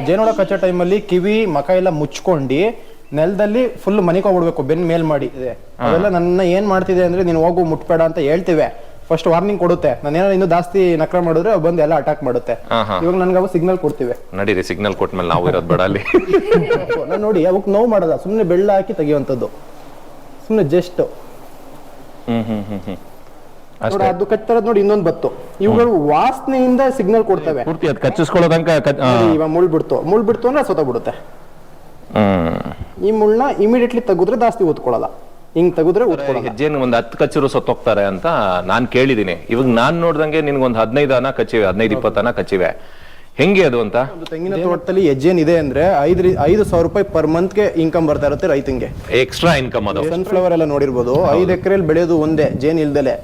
ಜೇನುಳ ಕಚ್ಚೋ ಟೈಮಲ್ಲಿ ಕಿವಿ ಮಕ ಎಲ್ಲ ಮುಚ್ಕೊಂಡು ನೆಲದಲ್ಲಿ ಫುಲ್ ಮನಿಕೋಗ್ಬಿಡ್ಬೇಕು, ಬೆನ್ ಮೇಲ್ ಮಾಡಿ ಇದೆ. ಅವೆಲ್ಲ ನನ್ನ ಏನ್ ಮಾಡ್ತಿದೆ ಅಂದ್ರೆ ನೀನು ಹೋಗು ಮುಟ್ಬೇಡ ಅಂತ ಹೇಳ್ತಿವೆ. ಫಸ್ಟ್ ವಾರ್ನಿಂಗ್ ಕೊಡುತ್ತೆ, ನಾನು ಏನಾದ್ರು ಇನ್ನೂ ಜಾಸ್ತಿ ನಕ್ರ ಮಾಡಿದ್ರೆ ಬಂದು ಎಲ್ಲ ಅಟ್ಯಾಕ್ ಮಾಡುತ್ತೆ. ಇವಾಗ ನನ್ಗೆ ಅವು ಸಿಗ್ನಲ್ ಕೊಡ್ತಿವೆ, ನಡೀರಿ ಸಿಗ್ನಲ್ ಕೊಟ್ಮೇಲೆ ನಾವು ಇರೋದು ಬೇಡ ಅಲ್ಲಿ. ನಾನು ನೋಡಿ ಅವಕ್ಕೆ ನೋವು ಮಾಡಲ್ಲ, ಸುಮ್ಮನೆ ಬೆಳ್ಳ ಹಾಕಿ ತೆಗಿಯುವಂಥದ್ದು, ಸುಮ್ಮನೆ ಜಸ್ಟ್ ಅದು ಕಚ್ಚರದ್ ನೋಡಿ. ಇನ್ನೊಂದು ಬತ್ತು, ಇವುಗಳು ವಾಸನೆಯಿಂದ ಸಿಗ್ನಲ್ ಕೊಡ್ತವೆ. ಪೂರ್ತಿ ಅದು ಕಚ್ಚಿಸ್ಕೊಳ್ಳೋದಂಕ ಇವಾಗ ಮುಳ್ ಬಿಡ್ತು ಅಂದ್ರೆ ಸೋತ ಬಿಡುತ್ತೆ. ಈ ಮುಳ್ಳ ಇಮಿಡಿಯೇಟ್ಲಿ ತೆಗೆದ್ರೆ ಜಾಸ್ತಿ ಓದ್ಕೊಳ್ಳಲ್ಲ, ಹಿಂಗ್ ತೆಗೆದ್ರೆ ಹೆಜ್ಜೆನ್ ಒಂದ್ 10 ಕಚ್ಚರು ಸತ್ತೋಗ್ತಾರೆ ಅಂತ ನಾನ್ ಕೇಳಿದೀನಿ. ಇವಾಗ ನಾನ್ ನೋಡ್ದಂಗೆ ನಿನ್ಗೊಂದ್ 15 ಅನ ಕಚ್ಚಿವೆ, 15-20 ಅನ ಕಚ್ಚಿವೆ. ಹೆಂಗೆ ಅದು ಅಂತ? ತೆಂಗಿನ ತೋಟದಲ್ಲಿ ಹೆಜ್ಜೆನ್ ಇದೆ ಅಂದ್ರೆ 5,000 ರೂಪಾಯಿ ಪರ್ ಮಂತ್ ಗೆ ಇನ್ಕಮ್ ಬರ್ತಾ ಇರುತ್ತೆ ರೈತಂಗೆ, ಎಕ್ಸ್ಟ್ರಾ ಇನ್ಕಮ್. ಅದು ಸನ್ಫ್ಲವರ್ ಎಲ್ಲ ನೋಡಿರ್ಬೋದು, 5 ಎಕರೆಯಲ್ಲಿ ಬೆಳೆಯೋದು ಒಂದೇ ಜೇನ್ ಇಲ್ದಲೆ.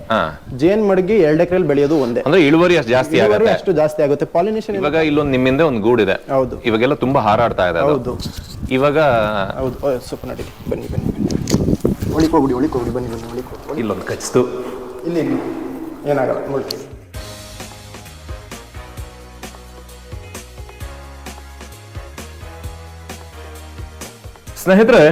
ಜೇನ್ ಮಡಗಿ 2 ಎಕರೆಯಲ್ಲಿ ಬೆಳೆಯೋದು ಒಂದೇ, ಅಂದ್ರೆ ಇಳುವರಿ ಜಾಸ್ತಿ ಆಗುತ್ತೆ, ಅಷ್ಟು ಜಾಸ್ತಿ ಆಗುತ್ತೆ. ಪಾಲಿನೇಷನ್ ಇವಾಗ ಇಲ್ಲೊಂದು ನಿಮ್ಮಿಂದ ಒಂದು ಗೂಡಿದೆ, ಹೌದು, ಇವಾಗೆಲ್ಲ ತುಂಬಾ ಹಾರಾಡ್ತಾ ಇದೆ. ಹೌದು ಇವಾಗ ಹೌದು. ಸ್ವಲ್ಪ ನಡಿ, ಬನ್ನಿ ಒಳಿಕೋಗ್ಬಿಡಿ, ಬನ್ನಿ ಇಲ್ಲೊಂದು ಕಚ್ಚಿತು, ಇಲ್ಲಿ ಏನಾಗಲ್ಲ ನೋಡಿ. ಸ್ನೇಹಿತರೆ,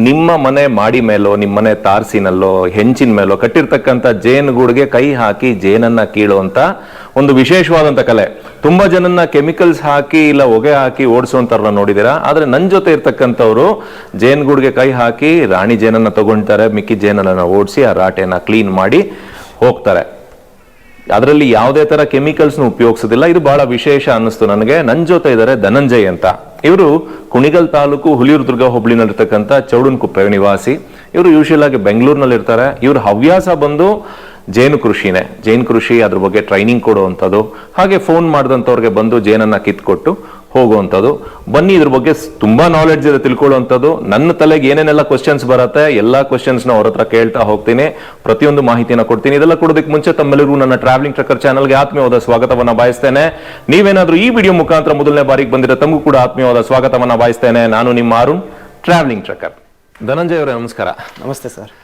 ನಿಮ್ಮ ಮನೆ ಮಾಡಿ ಮೇಲೋ, ನಿಮ್ಮ ಮನೆ ತಾರ್ಸಿನಲ್ಲೋ, ಹೆಂಚಿನ ಮೇಲೋ ಕಟ್ಟಿರ್ತಕ್ಕಂಥ ಜೇನುಗೂಡಿಗೆ ಕೈ ಹಾಕಿ ಜೇನನ್ನ ಕೀಳುವಂತ ಒಂದು ವಿಶೇಷವಾದಂತ ಕಲೆ. ತುಂಬಾ ಜನನ್ನ ಕೆಮಿಕಲ್ಸ್ ಹಾಕಿ ಇಲ್ಲ ಹೊಗೆ ಹಾಕಿ ಓಡಿಸುವಂತಾರನ್ನ ನೋಡಿದೀರಾ. ಆದ್ರೆ ನನ್ನ ಜೊತೆ ಇರ್ತಕ್ಕಂಥವ್ರು ಜೇನುಗೂಡಿಗೆ ಕೈ ಹಾಕಿ ರಾಣಿ ಜೇನನ್ನ ತಗೊಂತಾರೆ, ಮಿಕ್ಕಿ ಜೇನನ್ನ ಓಡಿಸಿ ಆ ರಾಟೆನ ಕ್ಲೀನ್ ಮಾಡಿ ಹೋಗ್ತಾರೆ. ಅದರಲ್ಲಿ ಯಾವುದೇ ತರ ಕೆಮಿಕಲ್ಸ್ ಉಪಯೋಗಿಸೋದಿಲ್ಲ. ಇದು ಬಹಳ ವಿಶೇಷ ಅನ್ನಿಸ್ತು ನನಗೆ. ನನ್ನ ಜೊತೆ ಇದ್ದಾರೆ ಧನಂಜಯ್ ಅಂತ. ಇವರು ಕುಣಿಗಲ್ ತಾಲೂಕು ಹುಲಿಯೂರು ಹೋಬಳಿನಲ್ಲಿರ್ತಕ್ಕಂಥ ಚೌಡನಕುಪ್ಪೆ ನಿವಾಸಿ. ಇವರು ಯೂಶುವಲ್ ಆಗಿ ಬೆಂಗಳೂರಿನಲ್ಲಿ ಇರ್ತಾರೆ. ಇವ್ರ ಹವ್ಯಾಸ ಬಂದು ಜೇನು ಕೃಷಿನೇ. ಜೇನು ಕೃಷಿ, ಅದ್ರ ಬಗ್ಗೆ ಟ್ರೈನಿಂಗ್ ಕೊಡುವಂಥದ್ದು, ಹಾಗೆ ಫೋನ್ ಮಾಡಿದಂಥವ್ರಿಗೆ ಬಂದು ಜೇನನ್ನ ಕಿತ್ಕೊಟ್ಟು ಹೋಗುವಂಥದ್ದು. ಬನ್ನಿ, ಇದ್ರ ಬಗ್ಗೆ ತುಂಬಾ ನಾಲೆಡ್ಜ್ ಇದೆ, ತಿಳ್ಕೊಳ್ಳುವಂಥದ್ದು. ನನ್ನ ತಲೆಗೆ ಏನೇನೆಲ್ಲ ಕ್ವಶನ್ಸ್ ಬರುತ್ತೆ, ಎಲ್ಲಾ ಕ್ವಶನ್ಸ್ನ ಅವ್ರ ಹತ್ರ ಕೇಳ್ತಾ ಹೋಗ್ತೀನಿ, ಪ್ರತಿಯೊಂದು ಮಾಹಿತಿನ ಕೊಡ್ತೀನಿ. ಇದೆಲ್ಲ ಕೊಡೋದಕ್ಕೆ ಮುಂಚೆ ತಮ್ಮೆಲ್ಲರಿಗೂ ನನ್ನ ಟ್ರಾವೆಲಿಂಗ್ ಟ್ರಕ್ಕರ್ ಚಾನಲ್ಗೆ ಆತ್ಮೀಯವಾದ ಸ್ವಾಗತವನ್ನ ಬಯಸ್ತೇನೆ. ನೀವೇನಾದ್ರೂ ಈ ವಿಡಿಯೋ ಮುಖಾಂತರ ಮೊದಲನೇ ಬಾರಿಗೆ ಬಂದಿರೋ ತಮಗೂ ಕೂಡ ಆತ್ಮೀಯವಾದ ಸ್ವಾಗತವನ್ನ ಬಯಸ್ತೇನೆ. ನಾನು ನಿಮ್ಮ ಅರುಣ್, ಟ್ರಾವೆಲಿಂಗ್ ಟ್ರಕ್ಕರ್. ಧನಂಜಯ್ ಅವರೇ, ನಮಸ್ಕಾರ. ನಮಸ್ತೆ ಸರ್.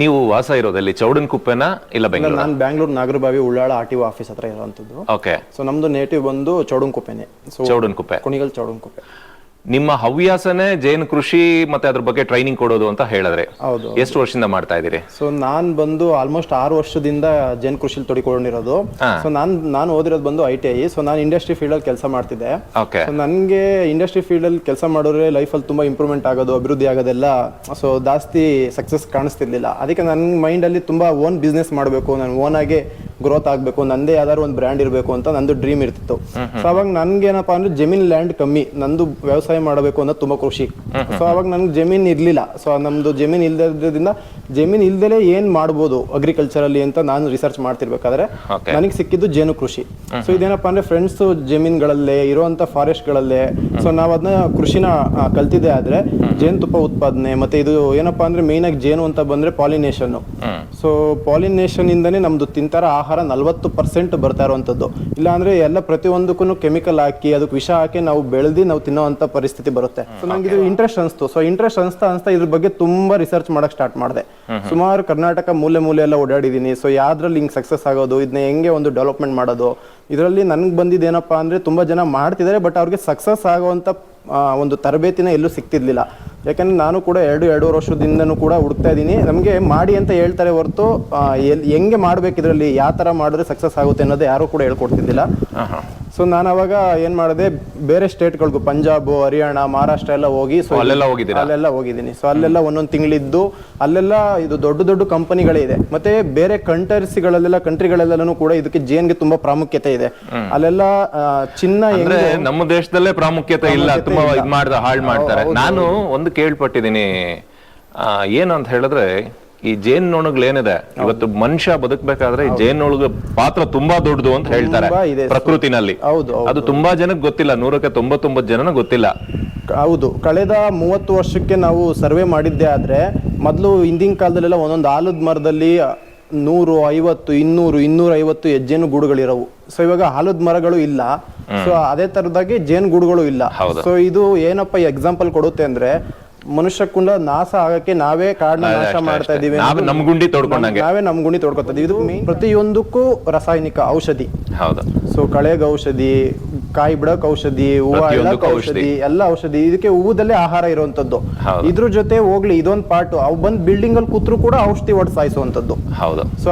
ನೀವು ವಾಸ ಇರೋದಲ್ಲಿ ಚೌಡನಕುಪ್ಪೆನ ಇಲ್ಲ ಬೆಂಗಳೂರು? ನಾನು ಬ್ಯಾಂಗ್ಳೂರ್ ನಾಗರಬಾವಿ ಉಳ್ಳಾಳ RTO ಆಫೀಸ್ ಹತ್ರ ಇರುವಂತದ್ದು. ಓಕೆ. ಸೊ ನಮ್ದು ನೇಟಿವ್ ಬಂದು ಚೌಡನಕುಪ್ಪೆನೆ. ಚೌಡನಕುಪ್ಪೆ, ಕುಣಿಗಲ್ ಚೌಡನಕುಪ್ಪೆ. ನಿಮ್ಮ ಹವ್ಯಾಸನೇ ಜೇನು ಕೃಷಿ ಮತ್ತೆ ಅದ್ರ ಬಗ್ಗೆ ಟ್ರೈನಿಂಗ್ ಕೊಡೋದು ಅಂತ ಹೇಳಿದ್ರೆ, ಹೌದು. ಎಷ್ಟು ವರ್ಷದಿಂದ ಮಾಡ್ತಾ ಇದ್ದೀರಿ? ಸೊ ನಾನ್ ಬಂದು ಆಲ್ಮೋಸ್ಟ್ 6 ವರ್ಷದಿಂದ ಜೇನು ಕೃಷಿಲಿ ತೊಡಿಕೊಂಡಿರೋದು. ಸೊ ನಾನು ಓದಿರೋದು ಬಂದು ITI. ಸೊ ನಾನು ಇಂಡಸ್ಟ್ರಿ ಫೀಲ್ಡ್ ಅಲ್ಲಿ ಕೆಲಸ ಮಾಡ್ತಿದ್ದೆ. ಸೊ ನನ್ಗೆ ಇಂಡಸ್ಟ್ರಿ ಫೀಲ್ಡ್ ಅಲ್ಲಿ ಕೆಲಸ ಮಾಡಿದ್ರೆ ಲೈಫ್ ಅಲ್ಲಿ ತುಂಬಾ ಇಂಪ್ರೂವ್ಮೆಂಟ್ ಆಗೋದು, ಅಭಿವೃದ್ಧಿ ಆಗೋದೆಲ್ಲ ಸೊ ಜಾಸ್ತಿ ಸಕ್ಸಸ್ ಕಾಣಿಸ್ತಿರ್ಲಿಲ್ಲ. ಅದಕ್ಕೆ ನನ್ನ ಮೈಂಡ್ ಅಲ್ಲಿ ತುಂಬಾ ಓನ್ ಬಿಸ್ನೆಸ್ ಮಾಡಬೇಕು, ನಾನು ಓನ್ ಆಗಿ ಗ್ರೋತ್ ಆಗ್ಬೇಕು, ನಂದೇ ಯಾವ್ದಾದ್ರು ಒಂದು ಬ್ರ್ಯಾಂಡ್ ಇರಬೇಕು ಅಂತ ನಂದು ಡ್ರೀಮ್ ಇರ್ತಿತ್ತು. ಸೊ ಅವಾಗ ನನ್ಗೆ ಏನಪ್ಪಾ ಅಂದ್ರೆ ಜಮೀನ್ ಲ್ಯಾಂಡ್ ಕಮ್ಮಿ, ನಂದು ವ್ಯವಸಾಯ ಮಾಡಬೇಕು ಅನ್ನೋದು ತುಂಬಾ ಖುಷಿ. ಸೊ ಅವಾಗ ನನ್ಗೆ ಜಮೀನ್ ಇರ್ಲಿಲ್ಲ. ಸೊ ನಮ್ದು ಜಮೀನ್ ಇಲ್ದದ್ರಿಂದ ಜಮೀನ್ ಇಲ್ದಲೆ ಏನ್ ಮಾಡ್ಬೋದು ಅಗ್ರಿಕಲ್ಚರ್ ಅಲ್ಲಿ ಅಂತ ನಾನು ರಿಸರ್ಚ್ ಮಾಡ್ತಿರ್ಬೇಕಾದ್ರೆ ನನಗೆ ಸಿಕ್ಕಿದ್ದು ಜೇನು ಕೃಷಿ. ಸೊ ಇದೇನಪ್ಪಾ ಅಂದ್ರೆ ಫ್ರೆಂಡ್ಸ್ ಜಮೀನ್ಗಳಲ್ಲೇ ಇರುವಂತ ಫಾರೆಸ್ಟ್ ಗಳಲ್ಲೇ ಸೊ ನಾವ್ ಅದನ್ನ ಕೃಷಿನ ಕಲ್ತಿದ್ದೆ. ಆದ್ರೆ ಜೇನುತುಪ್ಪ ಉತ್ಪಾದನೆ ಮತ್ತೆ ಇದು ಏನಪ್ಪಾ ಅಂದ್ರೆ ಮೇನ್ ಆಗಿ ಜೇನು ಅಂತ ಬಂದ್ರೆ ಪಾಲಿನೇಷನ್. ಸೊ ಪಾಲಿನೇಷನ್ ಇಂದಾನೆ ನಮ್ದು ತಿಂತಾರ ಆಹಾರ 40% ಬರ್ತಾ ಇರುವಂತದ್ದು. ಇಲ್ಲ ಅಂದ್ರೆ ಎಲ್ಲ ಪ್ರತಿಯೊಂದಕ್ಕೂ ಕೆಮಿಕಲ್ ಹಾಕಿ ಅದಕ್ಕೆ ವಿಷ ಹಾಕಿ ನಾವು ಬೆಳೆದಿ ನಾವು ತಿನ್ನೋಂತ ಪರಿಸ್ಥಿತಿ ಬರುತ್ತೆ. ಸೊ ನಂಗೆ ಇದು ಇಂಟ್ರೆಸ್ಟ್ ಅನಿಸ್ತು. ಸೊ ಇಂಟ್ರೆಸ್ಟ್ ಅನ್ಸ್ತಾ ಇದ್ರ ಬಗ್ಗೆ ತುಂಬಾ ರಿಸರ್ಚ್ ಮಾಡಕ್ ಸ್ಟಾರ್ಟ್ ಮಾಡಿದೆ. ಸುಮಾರು ಕರ್ನಾಟಕ ಮೂಲೆ ಎಲ್ಲ ಓಡಾಡಿದೀನಿ. ಸೊ ಯಾವ್ದ್ರಲ್ಲಿ ಹಿಂಗ್ ಸಕ್ಸಸ್ ಆಗೋದು, ಇದನ್ನ ಹೆಂಗೆ ಒಂದು ಡೆವಲಪ್ಮೆಂಟ್ ಮಾಡೋದು, ಇದರಲ್ಲಿ ನನ್ಗೆ ಬಂದಿದ್ದು ಏನಪ್ಪಾ ಅಂದ್ರೆ ತುಂಬಾ ಜನ ಮಾಡ್ತಿದ್ದಾರೆ, ಬಟ್ ಅವ್ರಿಗೆ ಸಕ್ಸಸ್ ಆಗುವಂತ ಒಂದು ತರಬೇತಿನ ಎಲ್ಲೂ ಸಿಕ್ತಿರ್ಲಿಲ್ಲ. ಯಾಕಂದ್ರೆ ನಾನು ಕೂಡ 2-2.5 ವರ್ಷದಿಂದನೂ ಕೂಡ ಹುಡುಕ್ತಾ ಇದ್ದೀನಿ. ನಮಗೆ ಮಾಡಿ ಅಂತ ಹೇಳ್ತಾರೆ ಹೊರತು ಹೆಂಗೆ ಮಾಡ್ಬೇಕು, ಇದರಲ್ಲಿ ಯಾವ ತರ ಮಾಡಿದ್ರೆ ಸಕ್ಸಸ್ ಆಗುತ್ತೆ ಅನ್ನೋದು ಯಾರು ಕೂಡ ಹೇಳ್ಕೊಡ್ತಿದ್ದಿಲ್ಲ. ಸೊ ನಾನು ಅವಾಗ ಏನ್ ಮಾಡಿದೆ, ಬೇರೆ ಸ್ಟೇಟ್ಗಳಿಗೂ ಪಂಜಾಬ್, ಹರಿಯಾಣ, ಮಹಾರಾಷ್ಟ್ರ ಎಲ್ಲ ಹೋಗಿ ಸೊ ಅಲ್ಲೆಲ್ಲ ಹೋಗಿದ್ದೀನಿ. ಸೊ ಅಲ್ಲೆಲ್ಲ ಒಂದೊಂದು ತಿಂಗಳಿದ್ದು ಅಲ್ಲೆಲ್ಲ ಇದು ದೊಡ್ಡ ಕಂಪನಿಗಳೇ ಇದೆ. ಮತ್ತೆ ಬೇರೆ ಕಂಟ್ರಿಗಳಲ್ಲೆಲ್ಲೂ ಕೂಡ ಇದಕ್ಕೆ ಜೇನ್ಗೆ ತುಂಬಾ ಪ್ರಾಮುಖ್ಯತೆ ಇದೆ. ಅಲ್ಲೆಲ್ಲ ಚಿನ್ನ ನಮ್ಮ ದೇಶದಲ್ಲೇ ಪ್ರಾಮುಖ್ಯತೆ ಇಲ್ಲ, ತುಂಬಾ ಹಾಳು ಮಾಡ್ತಾರೆ. ನಾನು ಒಂದು ಕೇಳ್ಪಟ್ಟಿದ್ದೀನಿ, ಏನು ಅಂತ ಹೇಳಿದ್ರೆ ಈ ಜೇನ್ನೊಣಗಳೇನಿದೆ ಇವತ್ತು ಮನುಷ್ಯ ಬದುಕಬೇಕಾದ್ರೆ ಜೇನ್ನೊಳಗ ಪಾತ್ರ ತುಂಬಾ ದೊಡ್ಡದು ಅಂತ ಹೇಳ್ತಾರೆ ಪ್ರಕೃತಿನಲ್ಲಿ. ಅದು ತುಂಬಾ ಜನಕ್ಕೆ ಗೊತ್ತಿಲ್ಲ, 199 ಜನನ ಗೊತ್ತಿಲ್ಲ. ಹೌದು, ಕಳೆದ 30 ವರ್ಷಕ್ಕೆ ನಾವು ಸರ್ವೆ ಮಾಡಿದ್ದೆ. ಆದ್ರೆ ಮೊದಲು ಹಿಂದಿನ ಕಾಲದಲ್ಲೆಲ್ಲ ಒಂದೊಂದು ಆಲದ ಮರದಲ್ಲಿ 150, 200, 250 ಹೆಜ್ಜೆನು ಗೂಡುಗಳಿರವು. ಸೊ ಇವಾಗ ಆಲದ ಮರಗಳು ಇಲ್ಲ. ಸೊ ಅದೇ ತರದಾಗಿ ಜೇನು ಗೂಡುಗಳು ಇಲ್ಲ. ಸೊ ಇದು ಏನಪ್ಪ ಎಕ್ಸಾಂಪಲ್ ಕೊಡುತ್ತೆ ಅಂದ್ರೆ, ಮನುಷ್ಯ ಕುಂಡ ನಾಶ ಆಗಕ್ಕೆ ನಾವೇ ಕಾಡನ್ನ ನಾಶ ಮಾಡ್ತಾ ಇದೀವಿ, ನಾವೇ ನಮ್ ಗುಂಡಿ ತೋಡ್ಕೊತಾ ಇದೀವಿ. ಇದು ಪ್ರತಿಯೊಂದಕ್ಕೂ ರಾಸಾಯನಿಕ ಔಷಧಿ. ಸೊ ಕಳೆಗೆ ಔಷಧಿ, ಕಾಯಿ ಬಿಡಕ್ ಔಷಧಿ, ಹೂವು ಇಡಕ್ ಔಷಧಿ, ಎಲ್ಲ ಔಷಧಿ. ಇದಕ್ಕೆ ಹೂವದಲ್ಲೇ ಆಹಾರ ಇರುವಂತದ್ದು. ಇದ್ರ ಜೊತೆ ಹೋಗ್ಲಿ ಇದೊಂದು ಪಾರ್ಟ್, ಅವು ಬಂದ್ ಬಿಲ್ಡಿಂಗ್ ಅಲ್ಲಿ ಕೂತ್ರು ಕೂಡ ಔಷಧಿ ಹೊಡೆದು ಸಾಯಿಸುವಂತದ್ದು. ಹೌದು. ಸೊ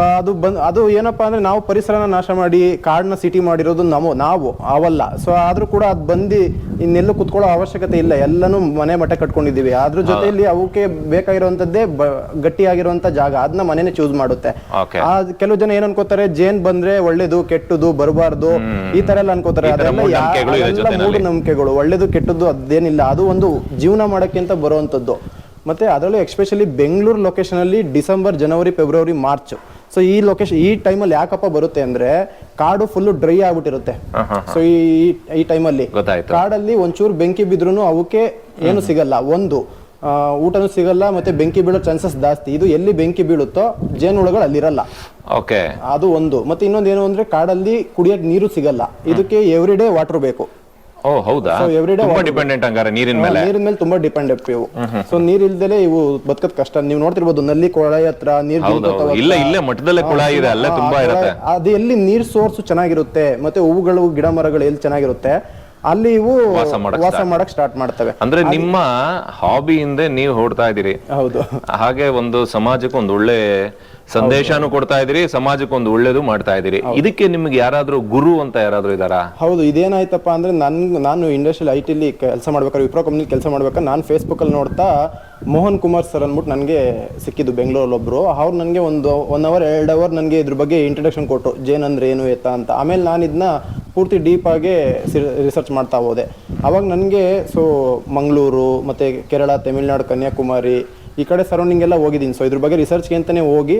ಅದು ಏನಪ್ಪಾ ಅಂದ್ರೆ ನಾವು ಪರಿಸರನ ನಾಶ ಮಾಡಿ ಕಾಡನ್ನ ಸಿಟಿ ಮಾಡಿರೋದು ನಾವು ಅವಲ್ಲ. ಸೊ ಆದ್ರೂ ಕೂಡ ಅದ್ ಬಂದು ಇನ್ನೆಲ್ಲೂ ಕುತ್ಕೊಳ್ಳೋ ಅವಶ್ಯಕತೆ ಇಲ್ಲ, ಎಲ್ಲಾನು ಮನೆ ಮಠ ಕಟ್ಕೊಂಡಿದೀವಿ. ಅದ್ರ ಜೊತೆಯಲ್ಲಿ ಅವಕ್ಕೆ ಬೇಕಾಗಿರುವಂತದ್ದೇ ಗಟ್ಟಿಯಾಗಿರುವಂತ ಜಾಗ, ಅದನ್ನ ಮನೆನೇ ಚೂಸ್ ಮಾಡುತ್ತೆ. ಕೆಲವು ಜನ ಏನ್ ಅನ್ಕೋತಾರೆ, ಜೇನ್ ಬಂದ್ರೆ ಒಳ್ಳೇದು ಕೆಟ್ಟದ್ದು ಬರಬಾರ್ದು ಈ ತರ ಎಲ್ಲ ಅನ್ಕೋತಾರೆ. ಅದೆಲ್ಲ ಮೂಢನಂಬಿಕೆಗಳು. ಒಳ್ಳೇದು ಕೆಟ್ಟದ್ದು ಅದೇನಿಲ್ಲ, ಅದು ಒಂದು ಜೀವನ ಮಾಡಕ್ಕೆ ಅಂತ ಬರುವಂತದ್ದು. ಮತ್ತೆ ಅದರಲ್ಲೂ ಎಸ್ಪೆಷಲಿ ಬೆಂಗಳೂರು ಲೊಕೇಶನ್ ಅಲ್ಲಿ ಡಿಸೆಂಬರ್, ಜನವರಿ, ಫೆಬ್ರವರಿ, ಮಾರ್ಚ್. ಸೊ ಈ ಟೈಮಲ್ಲಿ ಯಾಕಪ್ಪ ಬರುತ್ತೆ ಅಂದ್ರೆ ಕಾಡು ಫುಲ್ ಡ್ರೈ ಆಗ್ಬಿಟ್ಟಿರುತ್ತೆ. ಸೊ ಈ ಟೈಮಲ್ಲಿ ಕಾಡಲ್ಲಿ ಒಂಚೂರು ಬೆಂಕಿ ಬಿದ್ರೂ ಅವಕ್ಕೆ ಏನು ಸಿಗಲ್ಲ, ಒಂದು ಊಟನೂ ಸಿಗಲ್ಲ, ಮತ್ತೆ ಬೆಂಕಿ ಬೀಳೋ ಚಾನ್ಸಸ್ ಜಾಸ್ತಿ. ಇದು ಎಲ್ಲಿ ಬೆಂಕಿ ಬೀಳುತ್ತೋ ಜೇನುಹುಳುಗಳು ಅಲ್ಲಿರಲ್ಲ. ಅದು ಒಂದು. ಮತ್ತೆ ಇನ್ನೊಂದು ಏನು ಅಂದ್ರೆ ಕಾಡಲ್ಲಿ ಕುಡಿಯಕ್ ನೀರು ಸಿಗಲ್ಲ, ಇದಕ್ಕೆ ಎವ್ರಿ ಡೇ ವಾಟರ್ ಬೇಕು. ಹೌದಾ? ಡಿಪೆಂಡೆಂಟ್ ಹಂಗಾರೆ ನೀರಿನ ಮೇಲೆ ತುಂಬಾ ಡಿಪೆಂಡೆಂಟ್ ಇವು. ಸೊ ನೀರ್ ಇಲ್ದಲೆ ಇವು ಬದುಕದ್ ಕಷ್ಟ. ನೀವು ನೋಡ್ತಿರ್ಬೋದು ನಲ್ಲಿ ಕೊಳಾಯಿ ಹತ್ರ ನೀರ್, ಅದು ಎಲ್ಲಿ ನೀರ್ ಸೋರ್ಸ್ ಚೆನ್ನಾಗಿರುತ್ತೆ ಮತ್ತೆ ಹೂವುಗಳು ಗಿಡ ಮರಗಳು ಎಲ್ಲಿ ಚೆನ್ನಾಗಿರುತ್ತೆ ಅಲ್ಲಿ ಇವು ವಾಸ ಮಾಡಕ್ ಸ್ಟಾರ್ಟ್ ಮಾಡ್ತವೆ. ಅಂದ್ರೆ ನಿಮ್ಮ ಹಾಬಿಯಿಂದ ನೀವು ಹೊಡ್ತಾ ಇದೀರಿ. ಹೌದು. ಹಾಗೆ ಒಂದು ಸಮಾಜಕ್ಕೆ ಒಂದು ಒಳ್ಳೆ ಸಂದೇಶನೂ ಕೊಡ್ತಾ ಇದೀರಿ, ಸಮಾಜಕ್ಕೆ ಒಂದು ಒಳ್ಳೇದು ಮಾಡ್ತಾ ಇದೀರಿ. ಇದಕ್ಕೆ ನಿಮ್ಗೆ ಯಾರಾದ್ರೂ ಗುರು ಅಂತ ಯಾರಾದ್ರೂ ಇದಾರಾ? ಹೌದು. ಇದೇನಾಯ್ತಪ್ಪ ಅಂದ್ರೆ ನಾನು ಇಂಡಸ್ಟ್ರಿಯಲ್ ಐಟಿಲಿ ಕೆಲಸ ಮಾಡ್ಬೇಕಾದ್ರೆ, ವಿಪ್ರೋ ಕಂಪ್ನಿಲಿ ಕೆಲಸ ಮಾಡ್ಬೇಕಾದ್ರೆ ನಾನು ಫೇಸ್ಬುಕ್ ಅಲ್ಲಿ ನೋಡ್ತಾ ಮೋಹನ್ ಕುಮಾರ್ ಸರ್ ಅಂದ್ಬಿಟ್ಟು ನನಗೆ ಸಿಕ್ಕಿದ್ದು ಬೆಂಗಳೂರಲ್ಲಿ ಒಬ್ರು. ಅವ್ರು ನನಗೆ ಒಂದು 1 hour 2 hour ನನಗೆ ಇದ್ರ ಬಗ್ಗೆ ಇಂಟ್ರಡಕ್ಷನ್ ಕೊಟ್ಟು, ಜೇನ್ ಅಂದ್ರೆ ಏನು ಎತ್ತಾ ಅಂತ. ಆಮೇಲೆ ನಾನು ಇದನ್ನ ಪೂರ್ತಿ ಡೀಪ್ ಆಗಿ ರಿಸರ್ಚ್ ಮಾಡ್ತಾ ಹೋದೆ. ಅವಾಗ ನನಗೆ ಮಂಗಳೂರು ಮತ್ತೆ ಕೇರಳ, ತಮಿಳ್ನಾಡು, ಕನ್ಯಾಕುಮಾರಿ ಈ ಕಡೆ ಸರೌಂಡಿಂಗ್ ಎಲ್ಲ ಹೋಗಿದ್ದೀನಿ. ಸೊ ಇದ್ರ ಬಗ್ಗೆ ರಿಸರ್ಚ್ಗೆ ಅಂತಾನೆ ಹೋಗಿ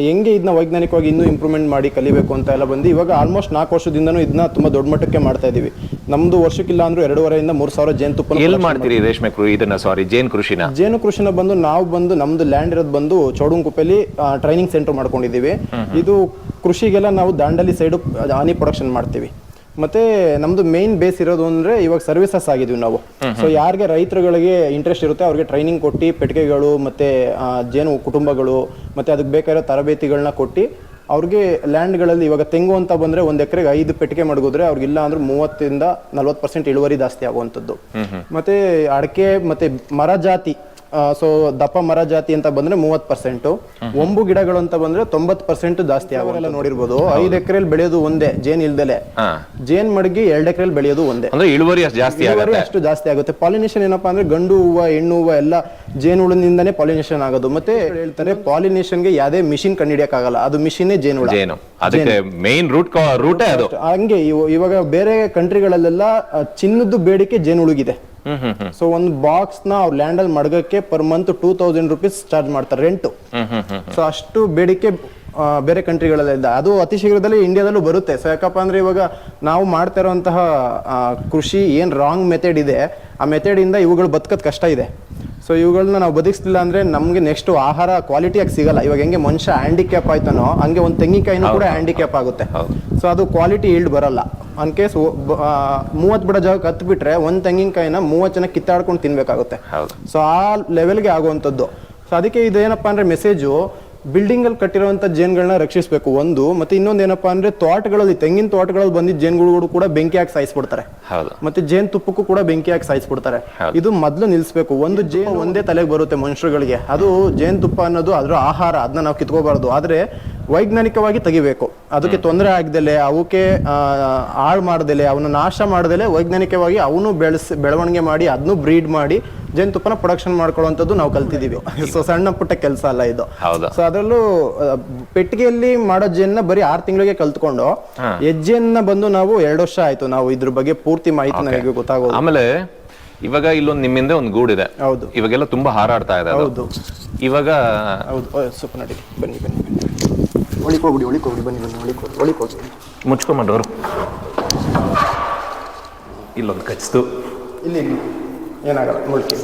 ಹೆಂಗೆ ಇದನ್ನ ವೈಜ್ಞಾನಿಕವಾಗಿ ಇನ್ನೂ ಇಂಪ್ರೂವ್ಮೆಂಟ್ ಮಾಡಿ ಕಲಿಬೇಕು ಅಂತ ಎಲ್ಲ ಬಂದು ಇವಾಗ ಆಲ್ಮೋಸ್ಟ್ 4 ವರ್ಷದಿಂದನೂ ಇದನ್ನ ತುಂಬಾ ದೊಡ್ಡ ಮಟ್ಟಕ್ಕೆ ಮಾಡ್ತಾ ಇದೀವಿ. ನಮ್ದು ವರ್ಷಕ್ಕಿಲ್ಲ ಅಂದ್ರೂ 2,500 3 ಸಾವಿರ ಜೇನುತುಪ್ಪ. ಎಲ್ಲಿ ಮಾಡ್ತೀರಿ ರೇಷ್ಮೆ ಜೇನು ಕೃಷಿನ ಬಂದು ನಮ್ದು ಲ್ಯಾಂಡ್ ಇರೋದು ಬಂದು ಚೌಡುಂಕುಪ್ಪೆಲಿ ಟ್ರೈನಿಂಗ್ ಸೆಂಟರ್ ಮಾಡ್ಕೊಂಡಿದೀವಿ. ಇದು ಕೃಷಿಗೆಲ್ಲ ನಾವು ದಾಂಡಲಿ ಸೈಡು ಹನಿ ಪ್ರೊಡಕ್ಷನ್ ಮಾಡ್ತೀವಿ. ಮತ್ತೆ ನಮ್ದು ಮೇನ್ ಬೇಸ್ ಇರೋದು ಅಂದ್ರೆ ಇವಾಗ ಸರ್ವಿಸಸ್ ಆಗಿದ್ವಿ ನಾವು. ಸೊ ಯಾರಿಗೆ ರೈತರುಗಳಿಗೆ ಇಂಟ್ರೆಸ್ಟ್ ಇರುತ್ತೆ ಅವ್ರಿಗೆ ಟ್ರೈನಿಂಗ್ ಕೊಟ್ಟು ಪೆಟ್ಟಿಗೆಗಳು ಮತ್ತೆ ಜೇನು ಕುಟುಂಬಗಳು ಮತ್ತೆ ಅದಕ್ಕೆ ಬೇಕಾಗಿರೋ ತರಬೇತಿಗಳನ್ನ ಕೊಟ್ಟು ಅವ್ರಿಗೆ ಲ್ಯಾಂಡ್ಗಳಲ್ಲಿ ಇವಾಗ ತೆಂಗು ಅಂತ ಬಂದ್ರೆ 1 ಎಕರೆಗೆ 5 ಪೆಟ್ಟಿಗೆ ಮಡಗಿದ್ರೆ ಅವ್ರಿಗಿಲ್ಲ ಅಂದ್ರೆ 30% ಇಳುವರಿ ಜಾಸ್ತಿ ಆಗುವಂಥದ್ದು. ಮತ್ತೆ ಅಡಕೆ ಮತ್ತೆ ಮರ ಜಾತಿ, ಸೊ ದಪ್ಪ ಮರ ಜಾತಿ ಅಂತ ಬಂದ್ರೆ 30%, ಒಂಬು ಗಿಡಗಳು ಅಂತ ಬಂದ್ರೆ 90% ಜಾಸ್ತಿ ಆಗೋಲ್ಲ. ನೋಡಿರ್ಬೋದು 5 ಎಕರೆಯಲ್ಲಿ ಬೆಳೆಯೋದು ಒಂದೇ ಜೇನ್ ಇಲ್ದಲೆ, ಜೇನ್ ಮಡಗಿ 2 ಎಕರೆಯಲ್ಲಿ ಬೆಳೆಯೋದು ಒಂದೇ. ಇಳುವರಿ ಅಷ್ಟು ಜಾಸ್ತಿ ಆಗುತ್ತೆ. ಪಾಲಿನೇಷನ್ ಏನಪ್ಪಾ ಅಂದ್ರೆ ಗಂಡು ಹೂವು ಹೆಣ್ಣು ಹೂವು ಎಲ್ಲ ಜೇನುಹುಳಿನಿಂದಾನೇ ಪಾಲಿನೇಷನ್ ಆಗೋದು. ಮತ್ತೆ ಹೇಳ್ತಾರೆ ಪಾಲಿನೇಷನ್ಗೆ ಯಾವುದೇ ಮಿಷಿನ್ ಕಂಡುಹಿಡಿಯಕ್ಕಾಗಲ್ಲ, ಅದು ಮಿಷಿನೇ ಜೇನುಹುಳ. ಹಂಗೆ ಇವಾಗ ಬೇರೆ ಕಂಟ್ರಿಗಳಲ್ಲೆಲ್ಲ ಚಿನ್ನದ ಬೇಡಿಕೆ ಜೇನುಹುಳುಗಿದೆ. ಸೊ ಒಂದು ಬಾಕ್ಸ್ ನ ಅವ್ರ ಲ್ಯಾಂಡ್ ಅಲ್ಲಿ ಮಡಗಕ್ಕೆ ಪರ್ ಮಂತ್ 2,000 rupees ಚಾರ್ಜ್ ಮಾಡ್ತಾರೆ ರೆಂಟ್. ಸೊ ಅಷ್ಟು ಬೇಡಿಕೆ ಬೇರೆ ಕಂಟ್ರಿಗಳಲ್ಲಿದೆ. ಅದು ಅತಿ ಶೀಘ್ರದಲ್ಲಿ ಇಂಡಿಯಾದಲ್ಲೂ ಬರುತ್ತೆ. ಸೊ ಯಾಕಪ್ಪ ಅಂದ್ರೆ ಇವಾಗ ನಾವು ಮಾಡ್ತಾ ಇರುವಂತಹ ಕೃಷಿ ಏನ್ ರಾಂಗ್ ಮೆಥಡ್ ಇದೆ, ಆ ಮೆಥಡ್ ಇಂದ ಇವುಗಳು ಬದುಕೋದ್ ಕಷ್ಟ ಇದೆ. ಸೊ ಇವುಗಳನ್ನ ನಾವು ಬದುಕಿಸ್ಲಿಲ್ಲ ಅಂದ್ರೆ ನಮ್ಗೆ ನೆಕ್ಸ್ಟ್ ಆಹಾರ ಕ್ವಾಲಿಟಿಯಾಗಿ ಸಿಗಲ್ಲ. ಇವಾಗ ಹೆಂಗೆ ಮನುಷ್ಯ ಹ್ಯಾಂಡಿಕ್ಯಾಪ್ ಆಯ್ತಾನೋ ಹಂಗೆ ಒಂದು ತೆಂಗಿನಕಾಯಿನೂ ಕೂಡ ಹ್ಯಾಂಡಿಕ್ಯಾಪ್ ಆಗುತ್ತೆ. ಸೊ ಅದು ಕ್ವಾಲಿಟಿ ಈಲ್ಡ್ ಬರಲ್ಲ. ಅನ್ ಕೇಸ್ 30 ಬಿಡ ಜಾಗಕ್ಕೆ 10 ಬಿಟ್ರೆ ಒಂದು ತೆಂಗಿನಕಾಯಿನ 30 ಜನ ಕಿತ್ತಾಡ್ಕೊಂಡು ತಿನ್ಬೇಕಾಗುತ್ತೆ. ಸೊ ಆ ಲೆವೆಲ್ಗೆ ಆಗುವಂಥದ್ದು. ಸೊ ಅದಕ್ಕೆ ಇದೇನಪ್ಪಾ ಅಂದ್ರೆ ಮೆಸೇಜು, ಬಿಲ್ಡಿಂಗ್ ಅಲ್ಲಿ ಕಟ್ಟಿರುವಂತ ಜೇನ್ಗಳನ್ನ ರಕ್ಷಿಸಬೇಕು ಒಂದು. ಮತ್ತೆ ಇನ್ನೊಂದು ಏನಪ್ಪಾ ಅಂದ್ರೆ ತೋಟಗಳಲ್ಲಿ, ತೆಂಗಿನ ತೋಟಗಳಲ್ಲಿ ಬಂದಿದ್ದ ಜೇನುಗಳು ಕೂಡ ಬೆಂಕಿ ಹಾಕಿ ಸಾಯಿಸ್ಬಿಡ್ತಾರೆ. ಮತ್ತೆ ಜೇನ್ ತುಪ್ಪಕ್ಕೂ ಕೂಡ ಬೆಂಕಿ ಹಾಕಿ ಸಾಯಿಸ್ಬಿಡ್ತಾರೆ. ಇದು ಮೊದ್ಲು ನಿಲ್ಸ್ಬೇಕು. ಒಂದು ಜೇನು ಒಂದೇ ತಲೆಗೆ ಬರುತ್ತೆ ಮನುಷ್ಯರುಗಳಿಗೆ, ಅದು ಜೇನ್ ತುಪ್ಪ ಅನ್ನೋದು ಅದ್ರ ಆಹಾರ, ಅದನ್ನ ನಾವು ಕಿತ್ಕೋಬಾರ್ದು. ಆದ್ರೆ ವೈಜ್ಞಾನಿಕವಾಗಿ ತೆಗಿಬೇಕು. ಅದಕ್ಕೆ ತೊಂದರೆ ಆಗದಲೆ, ಅವಕ್ಕೆ ಹಾಳು ಮಾಡದಲೆ, ಅವನ್ನ ನಾಶ ಮಾಡದಲೆ ವೈಜ್ಞಾನಿಕವಾಗಿ ಅವನು ಬೆಳವಣಿಗೆ ಮಾಡಿ ಅದನ್ನು ಬ್ರೀಡ್ ಮಾಡಿ ಜೇನುತುಪ್ಪನ ಪ್ರೊಡಕ್ಷನ್ ಮಾಡ್ಕೊಳ್ಳುವಂಥದ್ದು ನಾವು ಕಲ್ತಿದೀವಿ. ಸೊ ಸಣ್ಣ ಪುಟ್ಟ ಕೆಲಸ ಅಲ್ಲ ಇದು. ಸೊ ಅದರಲ್ಲೂ ಪೆಟ್ಟಿಗೆಯಲ್ಲಿ ಮಾಡೋ ಜೇನ್ನ ಬರೀ 6 ತಿಂಗಳಿಗೆ ಕಲ್ತ್ಕೊಂಡು ಹೆಜ್ಜೆಯನ್ನ ಬಂದು ನಾವು 2 ವರ್ಷ ಆಯ್ತು ನಾವು ಇದ್ರ ಬಗ್ಗೆ ಪೂರ್ತಿ ಮಾಹಿತಿ ನನಗೆ ಗೊತ್ತಾಗೋದು. ಆಮೇಲೆ ಇವಾಗ ಇಲ್ಲೊಂದು ನಿಮ್ಮಿಂದ ಒಂದು ಗೂಡಿದೆ. ಹೌದು. ಇವಾಗೆಲ್ಲ ತುಂಬಾ ಹಾರಾಡ್ತಾ ಇದೆ. ಹೌದು. ಇವಾಗ ಹೌದು. ಸ್ವಲ್ಪ ನಡಿ, ಬನ್ನಿ ಒಳಿಕೋಗ್ಬಿಡಿ ಬನ್ನಿ ಮುಚ್ಕೊಂಬಂಡವ್ರು. ಇಲ್ಲೊಂದು ಕಚ್ತು. ಇಲ್ಲಿ ಏನಾಗಲ್ಲ, ಮುಳ್ಕಿ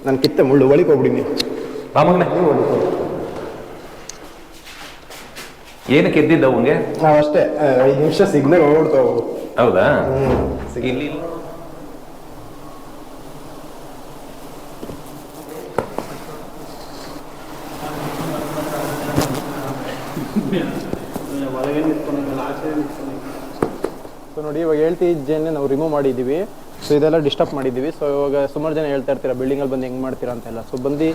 ನಾನು ಕಿತ್ತೆ ಮುಳ್ಳು. ಒಳಿಕೋಗ್ಬಿಡಿ ನೀವು. ರಾಮಗ್ನೆ ಏನಕ್ಕೆ ಎದ್ದಿದ್ದ ಅವಂಗೆ? ನಾವು ಅಷ್ಟೇ 5 ನಿಮಿಷ ಸಿಗ್ನಲ್ ಓಡ್ತಾವ. ಹೌದಾ? ಇಲ್ಲಿ ನೋಡಿ ಇವಾಗ ಹೇಳ್ತಿ ಜೇನೆ ನಾವು ರಿಮೂವ್ ಮಾಡಿದ್ದೀವಿ. ಸೊ ಇದೆಲ್ಲ ಡಿಸ್ಟರ್ಬ್ ಮಾಡಿದ್ದೀವಿ. ಸೊ ಇವಾಗ ಸುಮಾರು ಜನ ಹೇಳ್ತಾ ಇರ್ತೀರಾ ಬಿಲ್ಡಿಂಗಲ್ಲಿ ಬಂದು ಹೆಂಗೆ ಮಾಡ್ತೀರಾ ಅಂತೆಲ್ಲ. ಸೊ ಬಂದು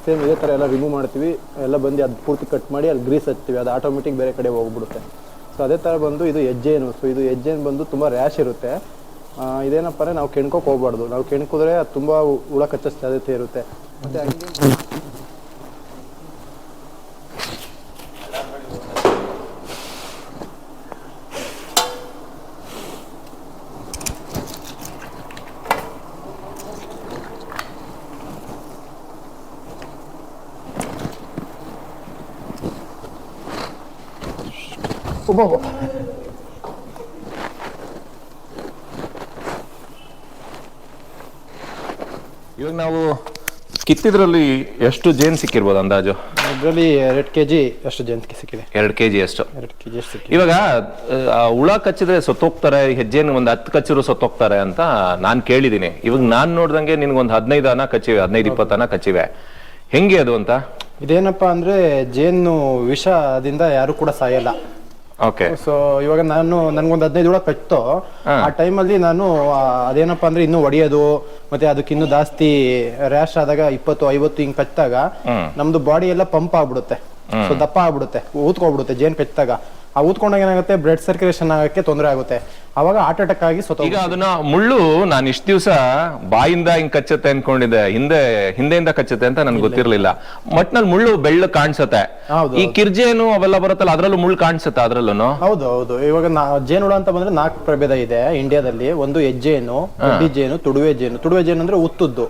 ಸೇಮ್ ಇದೇ ಥರ ಎಲ್ಲ ರಿಮೂವ್ ಮಾಡ್ತೀವಿ. ಎಲ್ಲ ಬಂದು ಅದು ಪೂರ್ತಿ ಕಟ್ ಮಾಡಿ ಅಲ್ಲಿ ಗ್ರೀಸ್ ಹಚ್ತೀವಿ, ಅದು ಆಟೋಮೆಟಿಕ್ ಬೇರೆ ಕಡೆ ಹೋಗ್ಬಿಡುತ್ತೆ. ಸೊ ಅದೇ ಥರ ಬಂದು ಇದು ಹೆಜ್ಜೇನು. ಸೊ ಇದು ಹೆಜ್ಜೇನು ಬಂದು ತುಂಬ ರ್ಯಾಶ್ ಇರುತ್ತೆ. ಇದೇನಪ್ಪ ಅಂದರೆ ನಾವು ಕೆಣ್ಕೋಕೆ ಹೋಗ್ಬಾರ್ದು. ನಾವು ಕೆಣ್ಕಿದ್ರೆ ಅದು ತುಂಬ ಹುಳ ಕಚ್ಚೋ ಸಾಧ್ಯತೆ ಇರುತ್ತೆ. ಮತ್ತು ಹಂಗೆ ಇವಾಗ ನಾವು ಕಿತ್ತಿದ್ರಲ್ಲಿ ಎಷ್ಟು ಜೇನ್ ಸಿಕ್ಕಿರ್ಬೋದು ಅಂದಾಜು? ಇದರಲ್ಲಿ 2 kg ಅಷ್ಟು ಜೇನು ಸಿಕ್ಕಿದೆ. 2 kg ಅಷ್ಟು. 2 kg ಅಷ್ಟು ಸಿಕ್ಕಿದೆ. ಇವಾಗ ಹುಳ ಕಚ್ಚಿದ್ರೆ ಸತ್ತೋಗ್ತಾರೆ, ಹೆಜ್ಜೆನ ಒಂದು 10 ಕಚ್ಚಿದ್ರು ಸತ್ತೋಗ್ತಾರೆ ಅಂತ ನಾನು ಕೇಳಿದ್ದೀನಿ. ಇವಾಗ ನಾನು ನೋಡ್ದಂಗೆ ನಿನ್ಗೊಂದು 15 ಅನ ಕಚ್ಚಿವೆ, 15-20 ಅನ ಕಚ್ಚಿವೆ. ಹೆಂಗೆ ಅದು ಅಂತ? ಇದೇನಪ್ಪ ಅಂದ್ರೆ ಜೇನು ವಿಷದಿಂದ ಯಾರು ಕೂಡ ಸಾಯಲ್ಲ. ಓಕೆ. ಸೊ ಇವಾಗ ನನ್ಗೊಂದು 15 ಹುಳ ಕಚ್ತೋ, ಆ ಟೈಮಲ್ಲಿ ನಾನು ಅದೇನಪ್ಪ ಅಂದ್ರೆ ಇನ್ನೂ ಹೊಡಿಯೋದು ಮತ್ತೆ ಅದಕ್ಕೆ ಇನ್ನೂ ಜಾಸ್ತಿ ರ್ಯಾಶ್ ಆದಾಗ 20-50 ಹಿಂಗ್ ಕಚ್ಚಿದಾಗ ನಮ್ದು ಬಾಡಿ ಎಲ್ಲ ಪಂಪ್ ಆಗ್ಬಿಡುತ್ತೆ. ಸೊ ದಪ್ಪ ಆಗ್ಬಿಡುತ್ತೆ, ಊದ್ಕೊಬಿಡುತ್ತೆ ಜೇನ್ ಕಚ್ಚಿದಾಗ. ಆ ಊದ್ಕೊಂಡಾಗ ಏನಾಗುತ್ತೆ, ಬ್ಲಡ್ ಸರ್ಕ್ಯುಲೇಷನ್ ಆಗಕ್ಕೆ ತೊಂದರೆ ಆಗುತ್ತೆ. ಅವಾಗ ಹಾರ್ಟ್ ಅಟ್ಯಾಕ್ ಆಗಿ ಈಗ ಅದನ್ನ ಮುಳ್ಳು ನಾನು ಇಷ್ಟ ದಿವಸ ಬಾಯಿಂದ ಹಿಂಗ್ ಕಚ್ಚುತ್ತೆ ಅನ್ಕೊಂಡಿದ್ದೆ, ಹಿಂದೆಯಿಂದ ಕಚ್ಚುತ್ತೆ ಅಂತ ನನ್ಗೆ ಗೊತ್ತಿರ್ಲಿಲ್ಲ. ಮಟ್ನಲ್ಲಿ ಮುಳ್ಳು ಬೆಳ್ಳ ಕಾಣಿಸುತ್ತೆ. ಈ ಕಿರ್ಜೇನು ಅವೆಲ್ಲ ಬರುತ್ತಲ್ಲ, ಅದ್ರಲ್ಲೂ ಮುಳ್ಳು ಕಾಣಿಸುತ್ತೆ ಅದ್ರಲ್ಲೂ? ಹೌದು ಹೌದು. ಇವಾಗ ಜೇನುಳ ಅಂತ ಬಂದ್ರೆ 4 ಪ್ರಭೇದ ಇದೆ ಇಂಡಿಯಾದಲ್ಲಿ. ಒಂದು ಹೆಜ್ಜೇನು, ಕಡ್ಡಿ ಜೇನು, ತುಡುವೆ ಜೇನು. ತುಡುವೆ ಜೇನು ಅಂದ್ರೆ ಉತ್ತದ್ದು,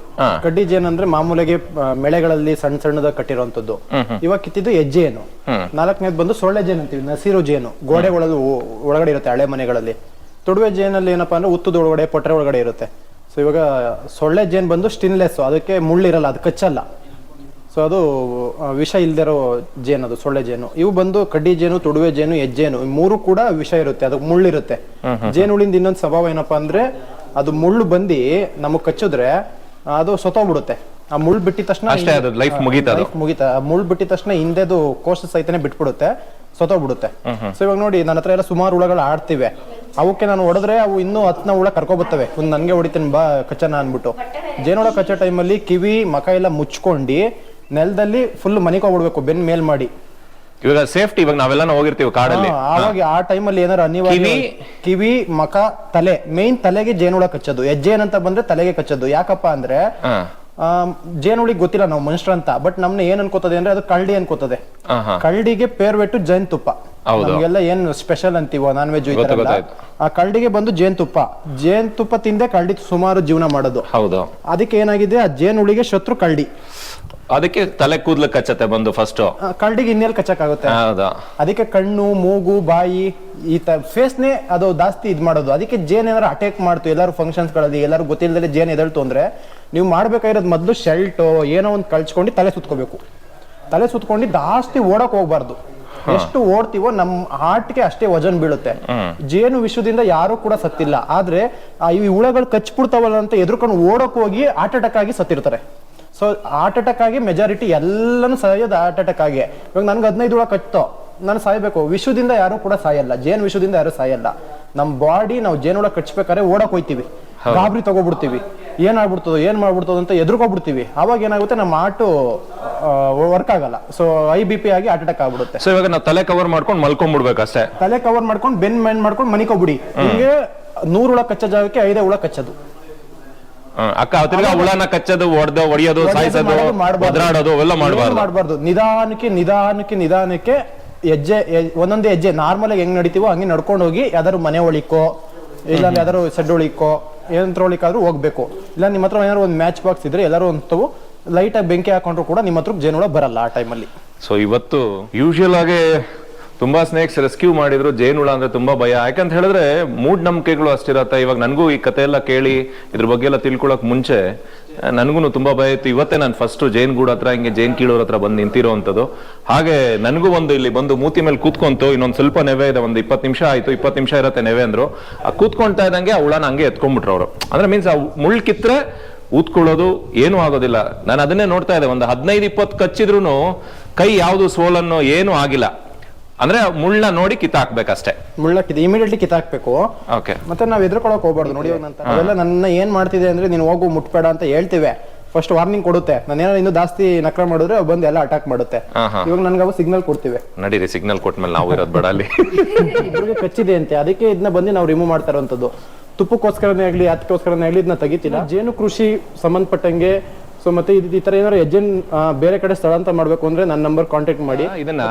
ಕಡ್ಡಿ ಜೇನು ಅಂದ್ರೆ ಮಾಮೂಲಿಗೆ ಮೆಳೆಗಳಲ್ಲಿ ಸಣ್ಣ ಸಣ್ಣದ ಕಟ್ಟಿರುವಂತದ್ದು. ಇವಾಗ ಕಿತ್ತಿದ್ದು ಹೆಜ್ಜೇನು. 4ನೇದು ಬಂದು ಸೊಳ್ಳೆ ಜೇನು ಅಂತೀವಿ, ನಸಿರು ಜೇನು, ಗೋಡೆ ಒಳಗಡೆ ಇರುತ್ತೆ ಹಳೆ ಮನೆಗಳಲ್ಲಿ. ತುಡುವೆ ಜೇನಲ್ಲಿ ಏನಪ್ಪಾ ಅಂದ್ರೆ ಉತ್ತದ ಒಳಗಡೆ ಪೊಟ್ರೆ ಒಳಗಡೆ ಇರುತ್ತೆ. ಸೊ ಇವಾಗ ಸೊಳ್ಳೆ ಜೇನು ಬಂದು ಸ್ಟಿನ್ಲೆಸ್, ಅದಕ್ಕೆ ಮುಳ್ಳಿರಲ್ಲ, ಅದು ಕಚ್ಚಲ್ಲ. ಸೊ ಅದು ವಿಷ ಇಲ್ದಿರೋ ಜೇನು, ಅದು ಸೊಳ್ಳೆ ಜೇನು. ಇವು ಬಂದು ಕಡ್ಡಿ ಜೇನು, ತುಡುವೆ ಜೇನು, ಹೆಜ್ಜೇನು, 3 ಕೂಡ ವಿಷ ಇರುತ್ತೆ, ಅದಕ್ಕೆ ಮುಳ್ಳಿರುತ್ತೆ. ಜೇನುಳಿಂದ ಇನ್ನೊಂದು ಸ್ವಭಾವ ಏನಪ್ಪಾ ಅಂದ್ರೆ ಅದು ಮುಳ್ಳು ಬಂದು ನಮಗ್ ಕಚ್ಚಿದ್ರೆ ಅದು ಸತ್ತೋಗ್ಬಿಡುತ್ತೆ. ಆ ಮುಳ್ಳು ಬಿಟ್ಟಿದ ತಕ್ಷಣ ಲೈಫ್ ಮುಗಿತಾ. ಮುಳ್ಳು ಬಿಟ್ಟಿದ ತಕ್ಷಣ ಹಿಂದೆದು ಕೋಶ ಸಹಿತನೇ ಬಿಟ್ಬಿಡುತ್ತೆ, ಸತ್ತೋಗ್ಬಿಡುತ್ತೆ. ಸೊ ಇವಾಗ ನೋಡಿ ನನ್ನ ಹತ್ರ ಎಲ್ಲ ಸುಮಾರು ಹುಳಗಳು ಆಡ್ತಿವೆ. ಅವಕ್ಕೆ ನಾನು ಹೊಡೆದ್ರೆ ಅವು ಇನ್ನೂ 10 ಹುಳ ಕರ್ಕೊಬರ್ತವೆ. ಒಂದು ನನ್ಗೆ ಹೊಡಿತೀನಿ ಬಾ ಕಚ್ಚನ ಅನ್ಬಿಟ್ಟು. ಜೇನುಳ ಕಚ್ಚೋ ಟೈಮಲ್ಲಿ ಕಿವಿ ಮಕ ಎಲ್ಲ ಮುಚ್ಕೊಂಡು ನೆಲದಲ್ಲಿ ಫುಲ್ ಮನಿಕೋಗ್ಬಿಡ್ಬೇಕು, ಬೆನ್ ಮೇಲ್ ಮಾಡಿ. ಇವಾಗ ಸೇಫ್ಟಿ, ಇವಾಗ ನಾವೆಲ್ಲ ಹೋಗಿರ್ತೀವಿ ಕಾಡಲ್ಲಿ, ಆವಾಗ ಆ ಟೈಮಲ್ಲಿ ಏನಾರು ಅನಿವಾರ್ಯ ಕಿವಿ ಮಕ ತಲೆ, ಮೇನ್ ತಲೆಗೆ ಜೇನುಳ ಕಚ್ಚೋದು. ಹೆಜ್ಜೇನಂತ ಬಂದ್ರೆ ತಲೆಗೆ ಕಚ್ಚೋದು. ಯಾಕಪ್ಪ ಅಂದ್ರೆ ಜೇನುಳಿಗೆ ಗೊತ್ತಿಲ್ಲ ನಾವು ಮನುಷ್ಯರಂತ, ಬಟ್ ನಮ್ನ ಏನ್ ಅನ್ಕೋತದೆ ಅಂದ್ರೆ ಅದು ಕಳ್ಳಿ ಅನ್ಕೋತದೆ. ಕಳ್ಳಿಗೆ ಪೇರ್ಬಿಟ್ಟು ಜೇನ್ ತುಪ್ಪ, ನಮ್ಗೆಲ್ಲ ಏನ್ ಸ್ಪೆಷಲ್ ಅಂತೀವೋ ನಾನ್ ವೆಜ್, ಆ ಕಳ್ಳಿಗೆ ಬಂದು ಜೇನ್ ತುಪ್ಪ ತಿಂದೆ ಕಳ್ಳಿ ಸುಮಾರು ಜೀವನ ಮಾಡೋದು. ಹೌದು. ಅದಕ್ಕೆ ಏನಾಗಿದೆ, ಆ ಜೇನುಳಿಗೆ ಶತ್ರು ಕಳ್ಳಿ. ಅದಕ್ಕೆ ತಲೆ ಕೂದಲು ಕಚ್ಚತ್ತೆ ಬಂದು ಫಸ್ಟ್. ಕಳ್ಳಿಗೆ ಇನ್ನೆಲ್ಲಿ ಕಚ್ಚಕ್ಕಾಗುತ್ತೆ? ಅದಕ್ಕೆ ಕಣ್ಣು, ಮೂಗು, ಬಾಯಿ, ಈ ಫೇಸ್ನೇ ಅದು ಜಾಸ್ತಿ ಇದ್ ಮಾಡೋದು. ಅದಕ್ಕೆ ಜೇನ್ ಏನಾರು ಅಟ್ಯಾಕ್ ಮಾಡ್ತು ಎಲ್ಲಾರು ಫಂಕ್ಷನ್ಸ್ ಗಳಲ್ಲಿ, ಎಲ್ಲಾರು ಗೊತ್ತಿಲ್ಲದೆ ಜೇನ್ ಎದಳ್ತು ಅಂದ್ರೆ ನೀವು ಮಾಡ್ಬೇಕಾಗಿರೋದು ಮೊದ್ಲು ಶೆಲ್ಟೋ ಏನೋ ಒಂದು ಕಳ್ಸ್ಕೊಂಡು ತಲೆ ಸುತ್ಕೋಬೇಕು. ತಲೆ ಸುತ್ಕೊಂಡು ಜಾಸ್ತಿ ಓಡಕ್ ಹೋಗ್ಬಾರ್ದು. ಎಷ್ಟು ಓಡ್ತೀವೋ ನಮ್ ಹಾರ್ಟ್ಗೆ ಅಷ್ಟೇ ವಜನ್ ಬೀಳುತ್ತೆ. ಜೇನು ವಿಷದಿಂದ ಯಾರು ಕೂಡ ಸತ್ತಿಲ್ಲ. ಆದ್ರೆ ಈ ಹುಳಗಳು ಕಚ್ಬಿಡ್ತಾವಲ್ಲ ಅಂತ ಎದುರ್ಕೊಂಡು ಓಡಕ್ ಹೋಗಿ ಹಾರ್ಟ್ ಅಟ್ಯಾಕ್ ಆಗಿ ಸತ್ತಿರ್ತಾರೆ. ಸೊ ಹಾರ್ಟ್ ಅಟ್ಯಾಕ್ ಆಗಿ ಮೆಜಾರಿಟಿ ಎಲ್ಲಾನು ಸಾಯೋದು ಹಾರ್ಟ್ ಅಟ್ಯಾಕ್ ಆಗಿ. ಇವಾಗ ನನ್ಗೆ 15 ಹುಳ ಕಚ್ಚೋ ನಾನು ಸಾಯ್ಬೇಕು. ವಿಷದಿಂದ ಯಾರು ಕೂಡ ಸಾಯಲ್ಲ, ಜೇನು ವಿಷದಿಂದ ಯಾರು ಸಾಯಲ್ಲ. ನಮ್ ಬಾಡಿ ನಾವು ಜೇನುಳ ಕಚ್ಬೇಕಾದ್ರೆ ಓಡಕ್ ಹೋಯ್ತಿವಿ, ಗಾಬರಿ ತಗೋಬಿಡ್ತೀವಿ, ಏನ್ ಮಾಡ್ಬಿಡ್ತದೋ ಅಂತ ಎದುರ್ಕೊಬಿಡ್ತೀವಿ. ಅವಾಗ ಏನಾಗುತ್ತೆ, ನಮ್ಮ ಹಾರ್ಟ್ ವರ್ಕ್ ಆಗಲ್ಲ. ಸೊ IBP ಆಗಿ ಹಾರ್ಟ್ ಅಟ್ಯಾಕ್ ಆಗ್ಬಿಡುತ್ತೆ. ಸೊ ಇವಾಗ ನಾವು ತಲೆ ಕವರ್ ಮಾಡ್ಕೊಂಡು ಮಲ್ಕೊಂಡ್ಬಿಡ್ಬೇಕು ಅಷ್ಟೇ. ತಲೆ ಕವರ್ ಮಾಡ್ಕೊಂಡು ಬೆನ್ ಮೇನ್ ಮಾಡ್ಕೊಂಡು ಮನಿಕೋಬಿಡಿ. ನಿಮ್ಗೆ 100 ಹುಳ ಕಚ್ಚೋ ಜಾಗಕ್ಕೆ 5 ಹುಳ ಕಚ್ಚೋದು. ಅಕ್ಕ ಹುಳನ ಕಚ್ಚೋದು, ಹೊಡೆಯೋದು, ಸಾಯಿಸೋದು, ಒದರಾಡೋದು ಅವೆಲ್ಲ ಮಾಡಬಾರ್ದು. ನಿಧಾನಕ್ಕೆ ಹೆಜ್ಜೆ, ಒಂದೊಂದೇ ಹೆಜ್ಜೆ ನಾರ್ಮಲ್ ಆಗಿ ಹೆಂಗ್ ನಡಿತೀವೋ ಹಂಗೆ ನಡ್ಕೊಂಡು ಹೋಗಿ ಯಾವ್ದಾದ್ರು ಮನೆ ಒಳಿಕೋ ಇಲ್ಲ ಯಾವ್ದಾದ್ರು ಸೆಡ್ ಒಳಿಕೋ ಏನಂತ ಒಳಿಕಾದ್ರೂ ಹೋಗ್ಬೇಕು. ಇಲ್ಲ ನಿಮ್ಮ ಹತ್ರ ಏನಾದ್ರು ಒಂದು ಮ್ಯಾಚ್ ಬಾಕ್ಸ್ ಇದ್ರೆ ಎಲ್ಲರೂ ಒಂದು ಲೈಟ್ ಆಗಿ ಬೆಂಕಿ ಹಾಕೊಂಡ್ರು ಕೂಡ ನಿಮ್ಮ ಹತ್ರ ಜೇನುಳ ಬರಲ್ಲ ಆ ಟೈಮಲ್ಲಿ. ಸೊ ಇವತ್ತು ಯೂಶುವಲ್ ಆಗಿ ತುಂಬಾ ಸ್ನೇಕ್ಸ್ ರೆಸ್ಕ್ಯೂ ಮಾಡಿದ್ರು, ಜೇನುಳ ಅಂದ್ರೆ ತುಂಬಾ ಭಯ. ಯಾಕಂತ ಹೇಳಿದ್ರೆ ಮೂಢನಂಬಿಕೆಗಳು ಅಷ್ಟಿರತ್ತೆ. ಇವಾಗ ನನಗೂ ಈ ಕತೆ ಎಲ್ಲ ಕೇಳಿ ಇದ್ರ ಬಗ್ಗೆ ಎಲ್ಲ ತಿಳ್ಕೊಳಕ್ ಮುಂಚೆ ನನಗೂ ತುಂಬಾ ಭಯ ಇತ್ತು. ಇವತ್ತೇ ನಾನು ಫಸ್ಟ್ ಜೇನ್ಗೂಡ್ ಹತ್ರ ಹಿಂಗೆ ಜೇನ್ ಕೀಳೋರ್ ಹತ್ರ ಬಂದು ನಿಂತಿರೋವಂಥದ್ದು. ಹಾಗೆ ನನಗೂ ಒಂದು ಇಲ್ಲಿ ಬಂದು ಮೂತಿ ಮೇಲೆ ಕೂತ್ಕೊಂತು, ಇನ್ನೊಂದು ಸ್ವಲ್ಪ ನೆವೆ ಇದೆ, ಒಂದು 20 ನಿಮಿಷ ಆಯ್ತು, 20 ನಿಮಿಷ ಇರತ್ತೆ ನೆವೆ ಅಂದ್ರು. ಆ ಕೂತ್ಕೊಂತಾ ಇದ್ದಂಗೆ ಆ ಹುಳನ ಹಂಗೆ ಎತ್ಕೊಂಡ್ಬಿಟ್ರು ಅವರು. ಅಂದ್ರೆ ಮೀನ್ಸ್ ಆ ಮುಳ್ಳು ಕಿತ್ರೆ ಊದ್ಕೊಳ್ಳೋದು ಏನೂ ಆಗೋದಿಲ್ಲ. ನಾನು ಅದನ್ನೇ ನೋಡ್ತಾ ಇದ್ದೆ, ಒಂದು 15-20 ಕಚ್ಚಿದ್ರು ಕೈ ಯಾವುದು ಸೋಲನ್ನೋ ಏನೂ ಆಗಿಲ್ಲ. ಅಂದ್ರೆ ಮುಳ್ಳ ನೋಡಿ ಕಿತ್ತಾಕ್ಬೇಕಷ್ಟೇ. ಮುಳ್ಳ ಇಮಿಡಿಯೇಟ್ಲಿ ಕಿತ್ತಾಕ್ಬೇಕು. ಓಕೆ. ಮತ್ತೆ ನಾವ್ ಎದ್ರಕೊಳಕ್ ಹೋಗ್ಬಾರ್ದು. ನೋಡಿ ಅವೆಲ್ಲ ನನ್ನ ಏನ್ ಮಾಡ್ತಿದೆ ಅಂದ್ರೆ ನೀನು ಹೋಗು ಮುಟ್ಬೇಡ ಅಂತ ಹೇಳ್ತೇವೆ. ಫಸ್ಟ್ ವಾರ್ನಿಂಗ್ ಕೊಡುತ್ತೆ. ನಾನು ಏನಾದ್ರು ಇನ್ನೂ ಜಾಸ್ತಿ ನಕ್ರ ಮಾಡಿದ್ರೆ ಅವು ಬಂದು ಎಲ್ಲ ಅಟ್ಯಾಕ್ ಮಾಡುತ್ತೆ. ಇವಾಗ ನನ್ಗೆ ಅವು ಸಿಗ್ನಲ್ ಕೊಡ್ತೀವಿ, ನಡೀರಿ ಸಿಗ್ನಲ್ ಕೊಟ್ಮೇಲೆ ನಾವು ಇರೋದು ಬೇಡ ಅಲ್ಲಿ. ಇವ್ರಿಗೆ ಕಚ್ಚಿದೆ ಅಂತೆ, ಅದಕ್ಕೆ ಇದನ್ನ ಬಂದು ನಾವು ರಿಮೂವ್ ಮಾಡ್ತಾ ಇರೋಂಥದ್ದು. ತುಪ್ಪಕ್ಕೋಸ್ಕರನೇ ಆಗ್ಲಿ ಅದಕ್ಕೋಸ್ಕರನೇ ಆಗ್ಲಿ ಇದನ್ನ ತೆಗಿತಿಲ್ಲ. ಜೇನು ಕೃಷಿ ಸಂಬಂಧಪಟ್ಟಂಗೆ ಸೊ ಮತ್ತೆ ಈ ತರ ಏನಾದ್ರು ಹೆಜ್ಜೆನ್ ಬೇರೆ ಕಡೆ ಸ್ಥಳಾಂತರ ಮಾಡ್ಬೇಕು ಅಂದ್ರೆ ನನ್ನ ನಂಬರ್ ಕಾಂಟ್ಯಾಕ್ಟ್ ಮಾಡಿ. ಇದನ್ನ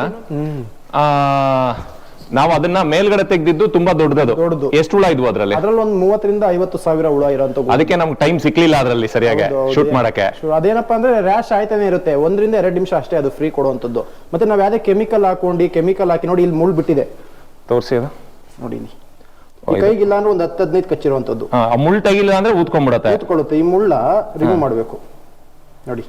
ನಾವು ಅದನ್ನ ಮೇಲ್ಗಡೆ ತೆಗ್ದಿದ್ದು ತುಂಬಾ ದೊಡ್ಡದು. ಎಷ್ಟು ಹುಳ ಇದ್ವು ಅದ್ರಲ್ಲಿ? ಅದ್ರಲ್ಲಿ ಒಂದು 30,000 ರಿಂದ 50,000 ಹುಳ ಇರೋಂಥ. ಅದಕ್ಕೆ ನಮ್ಗೆ ಟೈಮ್ ಸಿಕ್ಲಿಲ್ಲ ಅದ್ರಲ್ಲಿ ಸರಿಯಾಗಿ ಶೂಟ್ ಮಾಡಕ್ಕೆ. ಅದೇನಪ್ಪಾ ಅಂದ್ರೆ ರ್ಯಾಶ್ ಆಯ್ತಾನೆ ಇರುತ್ತೆ, 1 ರಿಂದ 2 ನಿಮಿಷ ಅಷ್ಟೇ ಅದು ಫ್ರೀ ಕೊಡುವಂತದ್ದು. ಮತ್ತೆ ನಾವ್ ಯಾವ್ದೇ ಕೆಮಿಕಲ್ ಹಾಕಿ ನೋಡಿ ಇಲ್ಲಿ ಮುಳ್ಳು ಬಿಟ್ಟಿದೆ ತೋರಿಸಿ ಅದು ನೋಡಿ. ಕೈಗಿಲ್ಲ ಅಂದ್ರೆ ಒಂದು 10-15 ಕಚ್ಚಿರುವಂತದ್ದು. ಮುಳ್ಳು ತೆಗಿಲ್ಲ ಅಂದ್ರೆ ಊದ್ಕೊಳ್ಳುತ್ತೆ. ಈ ಮುಳ್ಳ ರಿಮೂವ್ ಮಾಡ್ಬೇಕು ನೋಡಿ.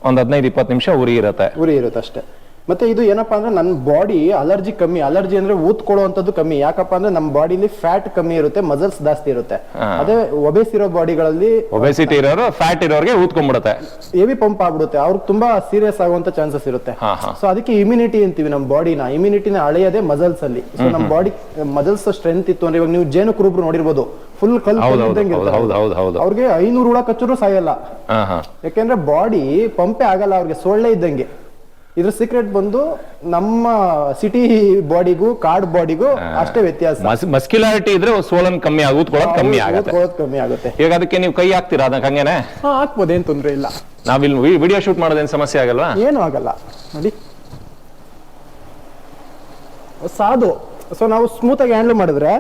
ಒಂದ್ 15-20 ನಿಮಿಷ ಉರಿ ಇರುತ್ತೆ ಅಷ್ಟೇ. ಮತ್ತೆ ಇದು ಏನಪ್ಪಾ ಅಂದ್ರೆ ನನ್ನ ಬಾಡಿ ಅಲರ್ಜಿ ಕಮ್ಮಿ. ಅಲರ್ಜಿ ಅಂದ್ರೆ ಊದ್ಕೊಳ್ಳುವಂತದ್ದು ಕಮ್ಮಿ. ಯಾಕಪ್ಪ ಅಂದ್ರೆ ನಮ್ಮ ಬಾಡಿಲಿ ಫ್ಯಾಟ್ ಕಮ್ಮಿ ಇರುತ್ತೆ, ಮಸಲ್ಸ್ ಜಾಸ್ತಿ ಇರುತ್ತೆ. ಅದೇ ಒಬೇಸ್ ಇರೋ ಬಾಡಿಗಳಲ್ಲಿ ಒಬೆಸಿಟಿ ಇರೋರು ಫ್ಯಾಟ್ ಇರೋರಿಗೆ ಊದ್ಕೊಂಡ್ಬಿಡುತ್ತೆ, ಹೆವಿ ಪಂಪ್ ಆಗ್ಬಿಡುತ್ತೆ, ಅವ್ರಿಗೆ ತುಂಬಾ ಸೀರಿಯಸ್ ಆಗುವಂತ ಚಾನ್ಸಸ್ ಇರುತ್ತೆ. ಸೊ ಅದಕ್ಕೆ ಇಮ್ಯುನಿಟಿ ಅಂತೀವಿ ನಮ್ಮ ಬಾಡಿನ. ಇಮ್ಯುನಿಟಿನ ಅಳೆಯದೆ ಮಸಲ್ಸ್ ಅಲ್ಲಿ. ಸೊ ನಮ್ಮ ಬಾಡಿ ಮಸಲ್ಸ್ ಸ್ಟ್ರೆಂತ್ ಇತ್ತು ಅಂದ್ರೆ ಇವಾಗ ನೀವು ಜೇನು ಕುರುಬ್ರು ನೋಡಿರ್ಬೋದು, ಫುಲ್ ಅವ್ರಿಗೆ 500 ಹುಳ ಕಚ್ಚರು ಸಾಯಲ್ಲ. ಯಾಕೆಂದ್ರೆ ಬಾಡಿ ಪಂಪೇ ಆಗಲ್ಲ ಅವ್ರಿಗೆ, ಸೊಳ್ಳೆ ಇದ್ದಂಗೆ. ಇದ್ರ ಸೀಕ್ರೆಟ್ ಬಂದು ನಮ್ಮ ಸಿಟಿ ಬಾಡಿಗೂ ಕಾಡ್ ಬಾಡಿಗೂ ಅಷ್ಟೇ ವ್ಯತ್ಯಾಸ. ಮಸ್ಕ್ಯುಲಾರಿಟಿ ಇದ್ರೆ ಸೋಲನ್ ಕಮ್ಮಿ ಕಮ್ಮಿ ಆಗುತ್ತೆ. ಈಗ ಅದಕ್ಕೆ ನೀವು ಕೈ ಹಾಕ್ತೀರಾ ಅದಕ್ಕೆ ಹಂಗೇನೆ? ಹಾಕ್ಬೋದು, ಏನ್ ತೊಂದ್ರೆ ಇಲ್ಲ. ನಾವಿಲ್ಲಿ ವಿಡಿಯೋ ಶೂಟ್ ಮಾಡೋದೇನು ಸಮಸ್ಯೆ ಆಗಲ್ವಾ? ಏನು ಆಗಲ್ಲ ನೋಡಿ, ಸಾಧು. ಸೊ ನಾವು ಸ್ಮೂತ್ ಆಗಿ ಹ್ಯಾಂಡಲ್ ಮಾಡಿದ್ರೆ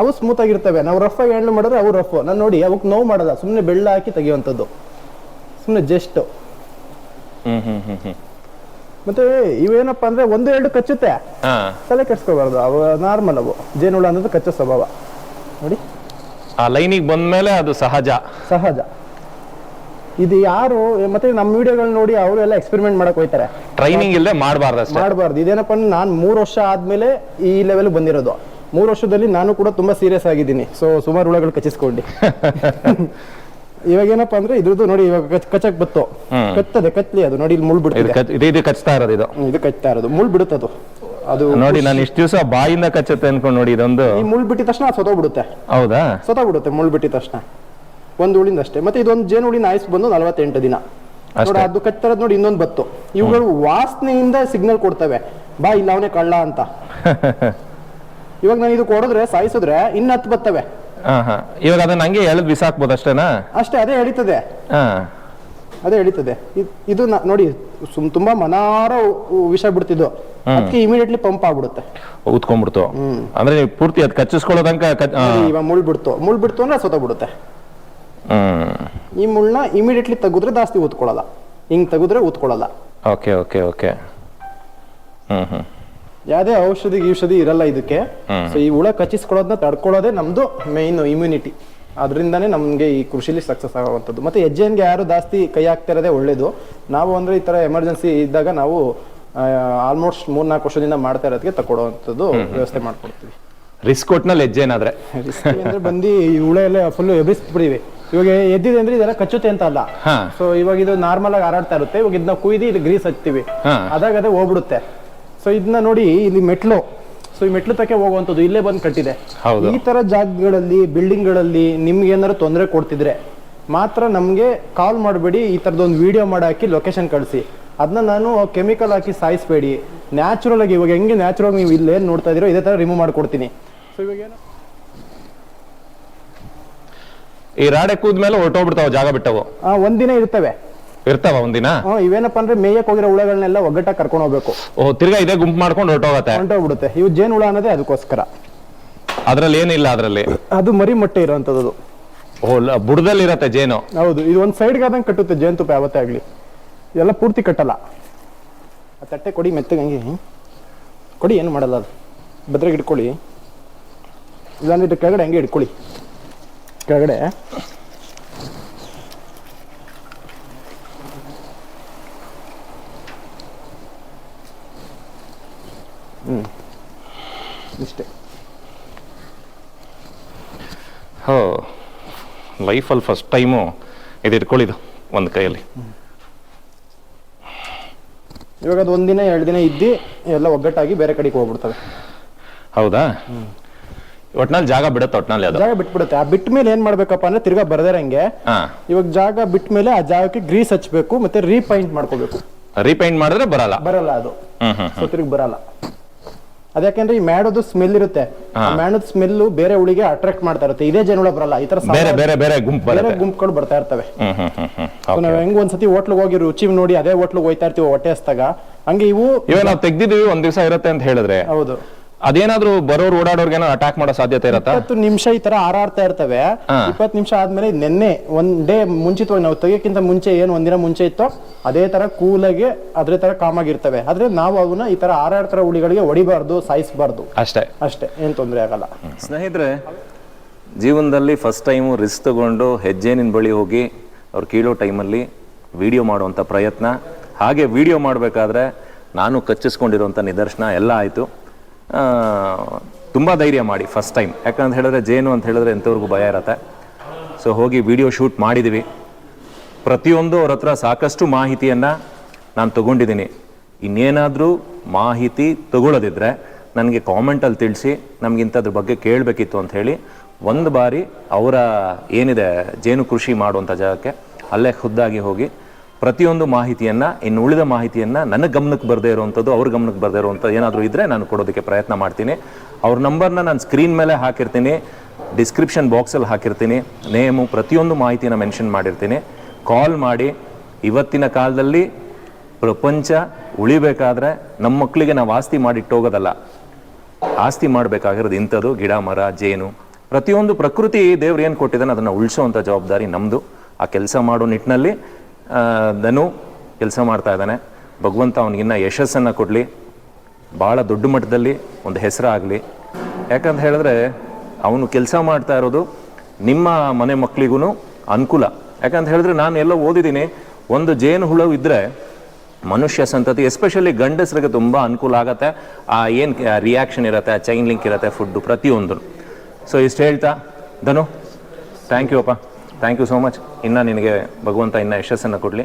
ಅವು ಸ್ಮೂತ್ ಆಗಿರ್ತವೆ, ನಾವು ರಫ್ ಆಗಿ ಹ್ಯಾಂಡಲ್ ಮಾಡಿದ್ರೆ ಅವು ರಫ್. ನಾನು ನೋಡಿ ಅವಕ್ಕೆ ನೋವು ಮಾಡಲ್ಲ, ಸುಮ್ನೆ ಬೆಳ್ಳ ಹಾಕಿ ತೆಗಿಯುವಂಥದ್ದು, ಸುಮ್ನೆ ಜಸ್ಟ್. ಮತ್ತೆ ಇವೇನಪ್ಪಾ ಅಂದ್ರೆ 1-2 ಕಚ್ಚುತ್ತೆ, ತಲೆ ಕೆಡ್ಸ್ಕೋಬಾರ್ದು. ಅವು ನಾರ್ಮಲ್, ಅವು ಜೇನುಹುಳ ಅನ್ನೋದು ಕಚ್ಚೋ ಸ್ವಭಾವ ನೋಡಿ. ಆ ಲೈನಿಗೆ ಬಂದ್ಮೇಲೆ ಅದು ಸಹಜ. ಇದು ಯಾರು ಮತ್ತೆ ನಮ್ಮ ವಿಡಿಯೋಗಳು ನೋಡಿ ಅವರೆಲ್ಲ ಎಕ್ಸ್ಪೆರಿಮೆಂಟ್ ಮಾಡಕ್ ಹೋಯ್ತಾರೆ. ಟ್ರೈನಿಂಗ್ ಇಲ್ಲದೆ ಮಾಡಬಾರ್ದು. ಇದೇನಪ್ಪ ಅಂದ್ರೆ ನಾನು 3 ವರ್ಷ ಆದ್ಮೇಲೆ ಈ ಲೆವೆಲ್ ಬಂದಿರೋದು. 3 ವರ್ಷದಲ್ಲಿ ನಾನು ಕೂಡ ತುಂಬಾ ಸೀರಿಯಸ್ ಆಗಿದ್ದೀನಿ. ಸೊ ಸುಮಾರು ಹುಳಗಳು ಕಚ್ಚಿಸ್ಕೊಂಡು ಇವಾಗ ಏನಪ್ಪಾ ಅಂದ್ರೆ ಇದ್ರದ್ದು ನೋಡಿ, ಇವಾಗ ಕಚ್ಚಕ್ ಬತ್ತು, ಕತ್ಲಿ ಅದು ನೋಡಿ. ಇಲ್ಲಿ ಮುಳ್ಳು ಬಿಡುತ್ತೆ, ಇದು ಕಚ್ತಾ ಇರೋದು ಮುಳ್ಳು ಬಿಡುತ್ತದು. ಅದು ನೋಡಿ, ನಾನು ಇಷ್ಟು ದಿವಸ ಬಾಯಿಂದ ಕಚ್ಚುತ್ತೆ ಅನ್ಕೊಂಡು ನೋಡಿ, ಇದೊಂದು ಈ ಮುಳ್ಳು ಬಿಟ್ಟಿದ ತಕ್ಷಣ ಅದು ಸತ್ತೋಗ್ಬಿಡುತ್ತೆ. ಹೌದಾ? ಸತ್ತೋಗ್ಬಿಡುತ್ತೆ ಮುಳ್ಳು ಬಿಟ್ಟಿದ ತಕ್ಷಣ, ಒಂದು ಹುಳಿಂದ ಅಷ್ಟೇ. ಮತ್ತೆ ಇದೊಂದು ಜೇನು ಹುಳಿನ ಆಯ್ಸ್ ಬಂದು 48 ದಿನ. ನೋಡಿ ಅದು ಕಚ್ತಾರದ್ ನೋಡಿ, ಇನ್ನೊಂದು ಬತ್ತು. ಇವುಗಳು ವಾಸನೆಯಿಂದ ಸಿಗ್ನಲ್ ಕೊಡ್ತವೆ, ಬಾ ಇಲ್ಲ ಅವನೇ ಕಳ್ಳ ಅಂತ. ಇವಾಗ ನಾನು ಇದು ಕೊಡಿದ್ರೆ ಸಾಯಿಸಿದ್ರೆ ಇನ್ನು 10 ಬರ್ತವೆ. ಇವಾಗ ಅದನ್ನ ಹಂಗೆ ಎಳೆದು ಬಿಸಾಕ್ಬೋದು ಅಷ್ಟೇನಾ? ಅಷ್ಟೇ, ಅದೇ ಎಳಿತದೆ. ಇದು ನೋಡಿ ತುಂಬಾ ಮನಾರ ವಿಷ ಬಿಡ್ತಿದ್ದು, ಅದಕ್ಕೆ ಇಮಿಡಿಯೇಟ್ಲಿ ಪಂಪ್ ಆಗ್ಬಿಡುತ್ತೆ, ಊದ್ಕೊಂಡ್ಬಿಡ್ತು. ಅಂದ್ರೆ ನೀವು ಪೂರ್ತಿ ಅದು ಕಚ್ಚಿಸ್ಕೊಳ್ಳೋದಂಕ ಇವಾಗ ಮುಳ್ಳು ಬಿಡ್ತು ಅಂದ್ರೆ ಸೋತೋಗ್ಬಿಡುತ್ತೆ. ಈ ಮುಳ್ಳನ್ನ ಇಮಿಡಿಯೇಟ್ಲಿ ತೆಗೆದ್ರೆ ಜಾಸ್ತಿ ಊದ್ಕೊಳ್ಳಲ್ಲ, ಹಿಂಗ್ ತೆಗೆದ್ರೆ ಊದ್ಕೊಳ್ಳಲ್ಲ. ಓಕೆ. ಯಾವ್ದೇ ಔಷಧಿ ಇರಲ್ಲ ಇದಕ್ಕೆ. ಸೊ ಈ ಹುಳ ಕಚ್ಚಿಸ್ಕೊಳ್ಳೋದನ್ನ ತಡ್ಕೊಳ್ಳೋದೇ ನಮ್ದು ಮೇನ್ ಇಮ್ಯುನಿಟಿ. ಅದರಿಂದಾನೇ ನಮ್ಗೆ ಈ ಕೃಷಿಲಿ ಸಕ್ಸಸ್ ಆಗುವಂಥದ್ದು. ಮತ್ತೆ ಹೆಜ್ಜೆನ್ಗೆ ಯಾರು ಜಾಸ್ತಿ ಕೈ ಹಾಕ್ತಾ ಇರೋದೇ ಒಳ್ಳೇದು. ನಾವು ಅಂದ್ರೆ ಈ ತರ ಎಮರ್ಜೆನ್ಸಿ ಇದ್ದಾಗ ನಾವು ಆಲ್ಮೋಸ್ಟ್ 3-4 ವರ್ಷದಿಂದ ಮಾಡ್ತಾ ಇರೋದಕ್ಕೆ ತಗೊಳ್ಳೋವಂಥದ್ದು ವ್ಯವಸ್ಥೆ ಮಾಡ್ಕೊಡ್ತೀವಿ. ರಿಸ್ಕ್ ಒಟ್ನಲ್ಲಿ ಹೆಜ್ಜೆನಾದ್ರೆ ಅಂದ್ರೆ ಬಂದು ಈ ಹುಳ ಎಲ್ಲ ಫುಲ್ ಎಬ್ಬಿಸ್ಬಿಡಿವಿ. ಇವಾಗ ಎದ್ದಿದೆ ಅಂದ್ರೆ ಇದೆಲ್ಲ ಕಚ್ಚುತ್ತೆ ಅಂತ ಅಲ್ಲ. ಸೊ ಇವಾಗ ಇದು ನಾರ್ಮಲ್ ಆಗಿ ಹಾರಾಡ್ತಾ ಇರುತ್ತೆ. ಇವಾಗ ಇದನ್ನ ಕುಯ್ದು ಇಲ್ಲಿ ಗ್ರೀಸ್ ಹಚ್ತೀವಿ, ಅದಾಗ ಅದೇ ಹೋಗ್ಬಿಡುತ್ತೆ. ಸೊ ಇದನ್ನ ನೋಡಿ, ಇಲ್ಲಿ ಮೆಟ್ಲು, ಸೊ ಈ ಮೆಟ್ಲು ತಕ್ಕೆ ಹೋಗುವಂಥದ್ದು ಇಲ್ಲೇ ಬಂದು ಕಟ್ಟಿದೆ. ಈ ತರ ಜಾಗಗಳಲ್ಲಿ, ಬಿಲ್ಡಿಂಗ್ ಗಳಲ್ಲಿ ನಿಮ್ಗೆ ಏನಾದ್ರು ತೊಂದರೆ ಕೊಡ್ತಿದ್ರೆ ಮಾತ್ರ ನಮ್ಗೆ ಕಾಲ್ ಮಾಡಬೇಡಿ. ಈ ತರದೊಂದು ವಿಡಿಯೋ ಮಾಡಾಕಿ ಲೊಕೇಶನ್ ಕಳಿಸಿ. ಅದನ್ನ ನಾನು ಕೆಮಿಕಲ್ ಹಾಕಿ ಸಾಯಿಸಬೇಡಿ. ನ್ಯಾಚುರಲ್ ಆಗಿ, ಇವಾಗ ಹೆಂಗೆ ನ್ಯಾಚುರಲ್ ನೀವು ಇಲ್ಲೇನು ನೋಡ್ತಾ ಇದೀರೋ ಇದೇ ತರ ರಿಮೂವ್ ಮಾಡ್ಕೊಡ್ತೀನಿ. ಸೊ ಇವಾಗ ಏನು, ಈ ರಾಡೆ ಕೂದ್ಮೇಲೆ ಹೊರಟೋಗ್ಬಿಡ್ತಾವ, ಜಾಗ ಬಿಟ್ಟವು ಒಂದಿನ ಇರ್ತಾವ ಒಂದಿನ. ಇವೇನಪ್ಪ ಅಂದ್ರೆ ಮೇಯಕ್ ಹೋಗಿರೋ ಹುಳಗಳನ್ನೆಲ್ಲ ಒಗ್ಗಟ್ಟಾಗಿ ಕರ್ಕೊಂಡು ಹೋಗ್ಬೇಕು. ತಿರ್ಗಾ ಇದೇ ಗುಂಪು ಮಾಡ್ಕೊಂಡು ಹೊರಟೋಗ್ಬಿಡುತ್ತೆ. ಇವು ಜೇನು ಹುಳ ಅನ್ನೋದೇ ಅದಕ್ಕೋಸ್ಕರ. ಅದ್ರಲ್ಲಿ ಏನಿಲ್ಲ, ಅದು ಮರಿ ಮೊಟ್ಟೆ ಇರೋಂಥದ್ದು. ಬುಡದಲ್ಲಿ ಇರತ್ತೆ ಜೇನು. ಹೌದು, ಇದು ಒಂದ್ ಸೈಡ್ಗೆ ಆದಂಗೆ ಕಟ್ಟುತ್ತೆ ಜೇನುತುಪ್ಪ. ಯಾವತ್ತೇ ಆಗ್ಲಿ ಎಲ್ಲ ಪೂರ್ತಿ ಕಟ್ಟಲ್ಲ. ಆ ತಟ್ಟೆ ಕೊಡಿ, ಮೆತ್ತಗೆ ಹಂಗೆ ಕೊಡಿ, ಏನು ಮಾಡಲ್ಲ. ಅದು ಭದ್ರಾಗಿ ಇಟ್ಕೊಳ್ಳಿ, ಇಲ್ಲಾಂದ್ರೆ ಕೆಳಗಡೆ ಹಂಗೆ ಇಟ್ಕೊಳ್ಳಿ, ಕೆಳಗಡೆ. ಇಷ್ಟೇ. ಲೈಫಲ್ಲಿ ಫಸ್ಟ್ ಟೈಮು ಇದು ಇಟ್ಕೊಳ್ಳಿದ್ದು ಒಂದು ಕೈಯಲ್ಲಿ. ಇವಾಗ ಅದು ಒಂದಿನ 2 ದಿನ ಇದ್ದು ಎಲ್ಲ ಒಗ್ಗಟ್ಟಾಗಿ ಬೇರೆ ಕಡೆಗೆ ಹೋಗ್ಬಿಡ್ತವೆ. ಹೌದಾ? ಒಟ್ನಲ್ಲಿ ಜಾಗ ಬಿಡುತ್ತೆ, ಒಟ್ನಲ್ಲಿ ಅದು ಜಾಗ ಬಿಟ್ಬಿಡುತ್ತೆ. ಆ ಬಿಟ್ಟ ಮೇಲೆ ಏನ್ ಮಾಡ್ಬೇಕಪ್ಪ ಅಂದ್ರೆ ತಿರ್ಗಾ ಬರ್ದೇರಂಗೆ ಇವಾಗ ಜಾಗ ಬಿಟ್ಟ ಮೇಲೆ ಆ ಜಾಗಕ್ಕೆ ಗ್ರೀಸ್ ಹಚ್ಬೇಕು, ಮತ್ತೆ ರೀಪೈಂಟ್ ಮಾಡ್ಕೋಬೇಕು. ರೀಪೈಂಟ್ ಮಾಡಿದ್ರೆ ಬರಲ್ಲ ಅದು. ಸೊ ತಿರ್ಗಿ ಬರಲ್ಲ. ಅದ್ಯಾಕೆಂದ್ರೆ ಈ ಮ್ಯಾಡೋದು ಸ್ಮೆಲ್ ಇರುತ್ತೆ, ಮ್ಯಾಡೋದ್ ಸ್ಮೆಲ್ ಬೇರೆ ಹುಳಿಗೆ ಅಟ್ರಾಕ್ಟ್ ಮಾಡ್ತಾ ಇರುತ್ತೆ. ಇದೇ ಜೇನುಹುಳ ಬರಲ್ಲ, ಈ ತರ ಬೇರೆ ಗುಂಪುಗಳು ಬರ್ತಾ ಇರ್ತವೆ. ನಾವ್ ಹೆಂಗ್ ಒಂದ್ಸತಿ ಹೋಟ್ಲಿಗೆ ಹೋಗಿ ರುಚಿ ನೋಡಿ ಅದೇ ಹೋಟ್ಲಿಗೆ ಹೋಯ್ತಾ ಇರ್ತೀವಿ ಹೊಟ್ಟೆ ಹಸ್ದಾಗ, ಹಂಗೆ ಇವು ನಾವು ತೆಗ್ದಿದೀವಿ ಒಂದ್ ದಿವಸ ಇರುತ್ತೆ ಅಂತ ಹೇಳಿದ್ರೆ ಹೌದು ಅದೇನಾದ್ರೂ ಬರೋರು ಓಡಾಡೋರ್ಗೆ ಅಟ್ಯಾಕ್ ಮಾಡೋ ಸಾಧ್ಯತೆ ಇರತ್ತಾ? 20 ನಿಮಿಷ ಈ ತರ ಹಾರಾಡ್ತಾ ಇರ್ತವೆ. 20 ನಿಮಿಷ ಆದ್ಮೇಲೆ ನೆನ್ನೆ ಒಂದ್ ಡೇ ಮುಂಚಿತವಾಗಿ ನಾವು ತೆಗಿಯಕ್ಕಿಂತ ಮುಂಚೆ ಏನು ಒಂದಿನ ಮುಂಚೆ ಇತ್ತೋ ಅದೇ ತರ ಕೂಲಾಗಿ ಅದೇ ತರ ಕಾಮಾಗಿರ್ತವೆ. ಆದ್ರೆ ನಾವು ಅವನ್ನ ಈ ತರ ಹಾರಾಡ್ತಾರ ಹುಳಿಗಳಿಗೆ ಹೊಡಿಬಾರ್ದು, ಸಾಯಿಸಬಾರ್ದು. ಅಷ್ಟೇ, ಏನ್ ತೊಂದರೆ ಆಗಲ್ಲ. ಸ್ನೇಹಿತರೆ, ಜೀವನದಲ್ಲಿ ಫಸ್ಟ್ ಟೈಮು ರಿಸ್ಕ್ ತಗೊಂಡು ಹೆಜ್ಜೇನಿನ ಬಳಿ ಹೋಗಿ ಅವ್ರು ಕೀಳೋ ಟೈಮಲ್ಲಿ ವಿಡಿಯೋ ಮಾಡುವಂಥ ಪ್ರಯತ್ನ, ಹಾಗೆ ವಿಡಿಯೋ ಮಾಡಬೇಕಾದ್ರೆ ನಾನು ಕಚ್ಚಿಸ್ಕೊಂಡಿರುವಂಥ ನಿದರ್ಶನ ಎಲ್ಲ ಆಯಿತು. ತುಂಬ ಧೈರ್ಯ ಮಾಡಿ ಫಸ್ಟ್ ಟೈಮ್, ಯಾಕಂತ ಹೇಳಿದ್ರೆ ಜೇನು ಅಂತ ಹೇಳಿದ್ರೆ ಎಂಥವ್ರಿಗೂ ಭಯ ಇರತ್ತೆ. ಸೊ ಹೋಗಿ ವಿಡಿಯೋ ಶೂಟ್ ಮಾಡಿದ್ದೀವಿ. ಪ್ರತಿಯೊಂದು ಅವ್ರ ಹತ್ರ ಸಾಕಷ್ಟು ಮಾಹಿತಿಯನ್ನು ನಾನು ತೊಗೊಂಡಿದ್ದೀನಿ. ಇನ್ನೇನಾದರೂ ಮಾಹಿತಿ ತಗೊಳ್ಳೋದಿದ್ರೆ ನನಗೆ ಕಾಮೆಂಟಲ್ಲಿ ತಿಳಿಸಿ, ನಮಗಿಂಥದ್ರ ಬಗ್ಗೆ ಕೇಳಬೇಕಿತ್ತು ಅಂತ ಹೇಳಿ ಒಂದು ಬಾರಿ ಅವರ ಏನಿದೆ ಜೇನು ಕೃಷಿ ಮಾಡುವಂಥ ಜಾಗಕ್ಕೆ ಅಲ್ಲೇ ಖುದ್ದಾಗಿ ಹೋಗಿ ಪ್ರತಿಯೊಂದು ಮಾಹಿತಿಯನ್ನು, ಇನ್ನು ಉಳಿದ ಮಾಹಿತಿಯನ್ನು ನನ್ನ ಗಮನಕ್ಕೆ ಬರದೇ ಇರುವಂಥದ್ದು, ಅವ್ರ ಗಮನಕ್ಕೆ ಬರದೇ ಇರುವಂಥದ್ದು ಏನಾದರೂ ಇದ್ದರೆ ನಾನು ಕೊಡೋದಕ್ಕೆ ಪ್ರಯತ್ನ ಮಾಡ್ತೀನಿ. ಅವ್ರ ನಂಬರ್ನ ನಾನು ಸ್ಕ್ರೀನ್ ಮೇಲೆ ಹಾಕಿರ್ತೀನಿ, ಡಿಸ್ಕ್ರಿಪ್ಷನ್ ಬಾಕ್ಸಲ್ಲಿ ಹಾಕಿರ್ತೀನಿ, ನೇಮು ಪ್ರತಿಯೊಂದು ಮಾಹಿತಿನ ಮೆನ್ಷನ್ ಮಾಡಿರ್ತೀನಿ. ಕಾಲ್ ಮಾಡಿ. ಇವತ್ತಿನ ಕಾಲದಲ್ಲಿ ಪ್ರಪಂಚ ಉಳಿಬೇಕಾದ್ರೆ ನಮ್ಮ ಮಕ್ಕಳಿಗೆ ನಾವು ಆಸ್ತಿ ಮಾಡಿಟ್ಟೋಗೋದಲ್ಲ, ಆಸ್ತಿ ಮಾಡಬೇಕಾಗಿರೋದು ಇಂಥದ್ದು ಗಿಡ ಮರ ಜೇನು. ಪ್ರತಿಯೊಂದು ಪ್ರಕೃತಿ ದೇವ್ರು ಏನು ಕೊಟ್ಟಿದ್ದಾನೆ ಅದನ್ನು ಉಳಿಸೋವಂಥ ಜವಾಬ್ದಾರಿ ನಮ್ಮದು. ಆ ಕೆಲಸ ಮಾಡೋ ನಿಟ್ಟಿನಲ್ಲಿ ಧನು ಕೆಲಸ ಮಾಡ್ತಾ ಇದ್ದಾನೆ. ಭಗವಂತ ಅವನಿಗಿನ್ನ ಯಶಸ್ಸನ್ನು ಕೊಡಲಿ, ಭಾಳ ದೊಡ್ಡ ಮಟ್ಟದಲ್ಲಿ ಒಂದು ಹೆಸರಾಗಲಿ. ಯಾಕಂತ ಹೇಳಿದ್ರೆ ಅವನು ಕೆಲಸ ಮಾಡ್ತಾ ಇರೋದು ನಿಮ್ಮ ಮನೆ ಮಕ್ಕಳಿಗೂ ಅನುಕೂಲ. ಯಾಕಂತ ಹೇಳಿದ್ರೆ ನಾನು ಎಲ್ಲೋ ಓದಿದ್ದೀನಿ, ಒಂದು ಜೇನು ಹುಳು ಇದ್ದರೆ ಮನುಷ್ಯ ಸಂತತಿ ಎಸ್ಪೆಷಲಿ ಗಂಡಸರಿಗೆ ತುಂಬ ಅನುಕೂಲ ಆಗುತ್ತೆ. ಆ ಏನು ರಿಯಾಕ್ಷನ್ ಇರುತ್ತೆ, ಆ ಚೈನ್ ಲಿಂಕ್ ಇರುತ್ತೆ, ಫುಡ್ಡು ಪ್ರತಿಯೊಂದು. ಸೊ ಇಷ್ಟು ಹೇಳ್ತಾ ಧನು, ಥ್ಯಾಂಕ್ ಯು ಅಪ್ಪ, ಥ್ಯಾಂಕ್ ಯು ಸೋ ಮಚ್. ಇನ್ನು ನಿನಗೆ ಭಗವಂತ ಇನ್ನು ಯಶಸ್ಸನ್ನು ಕೊಡಲಿ.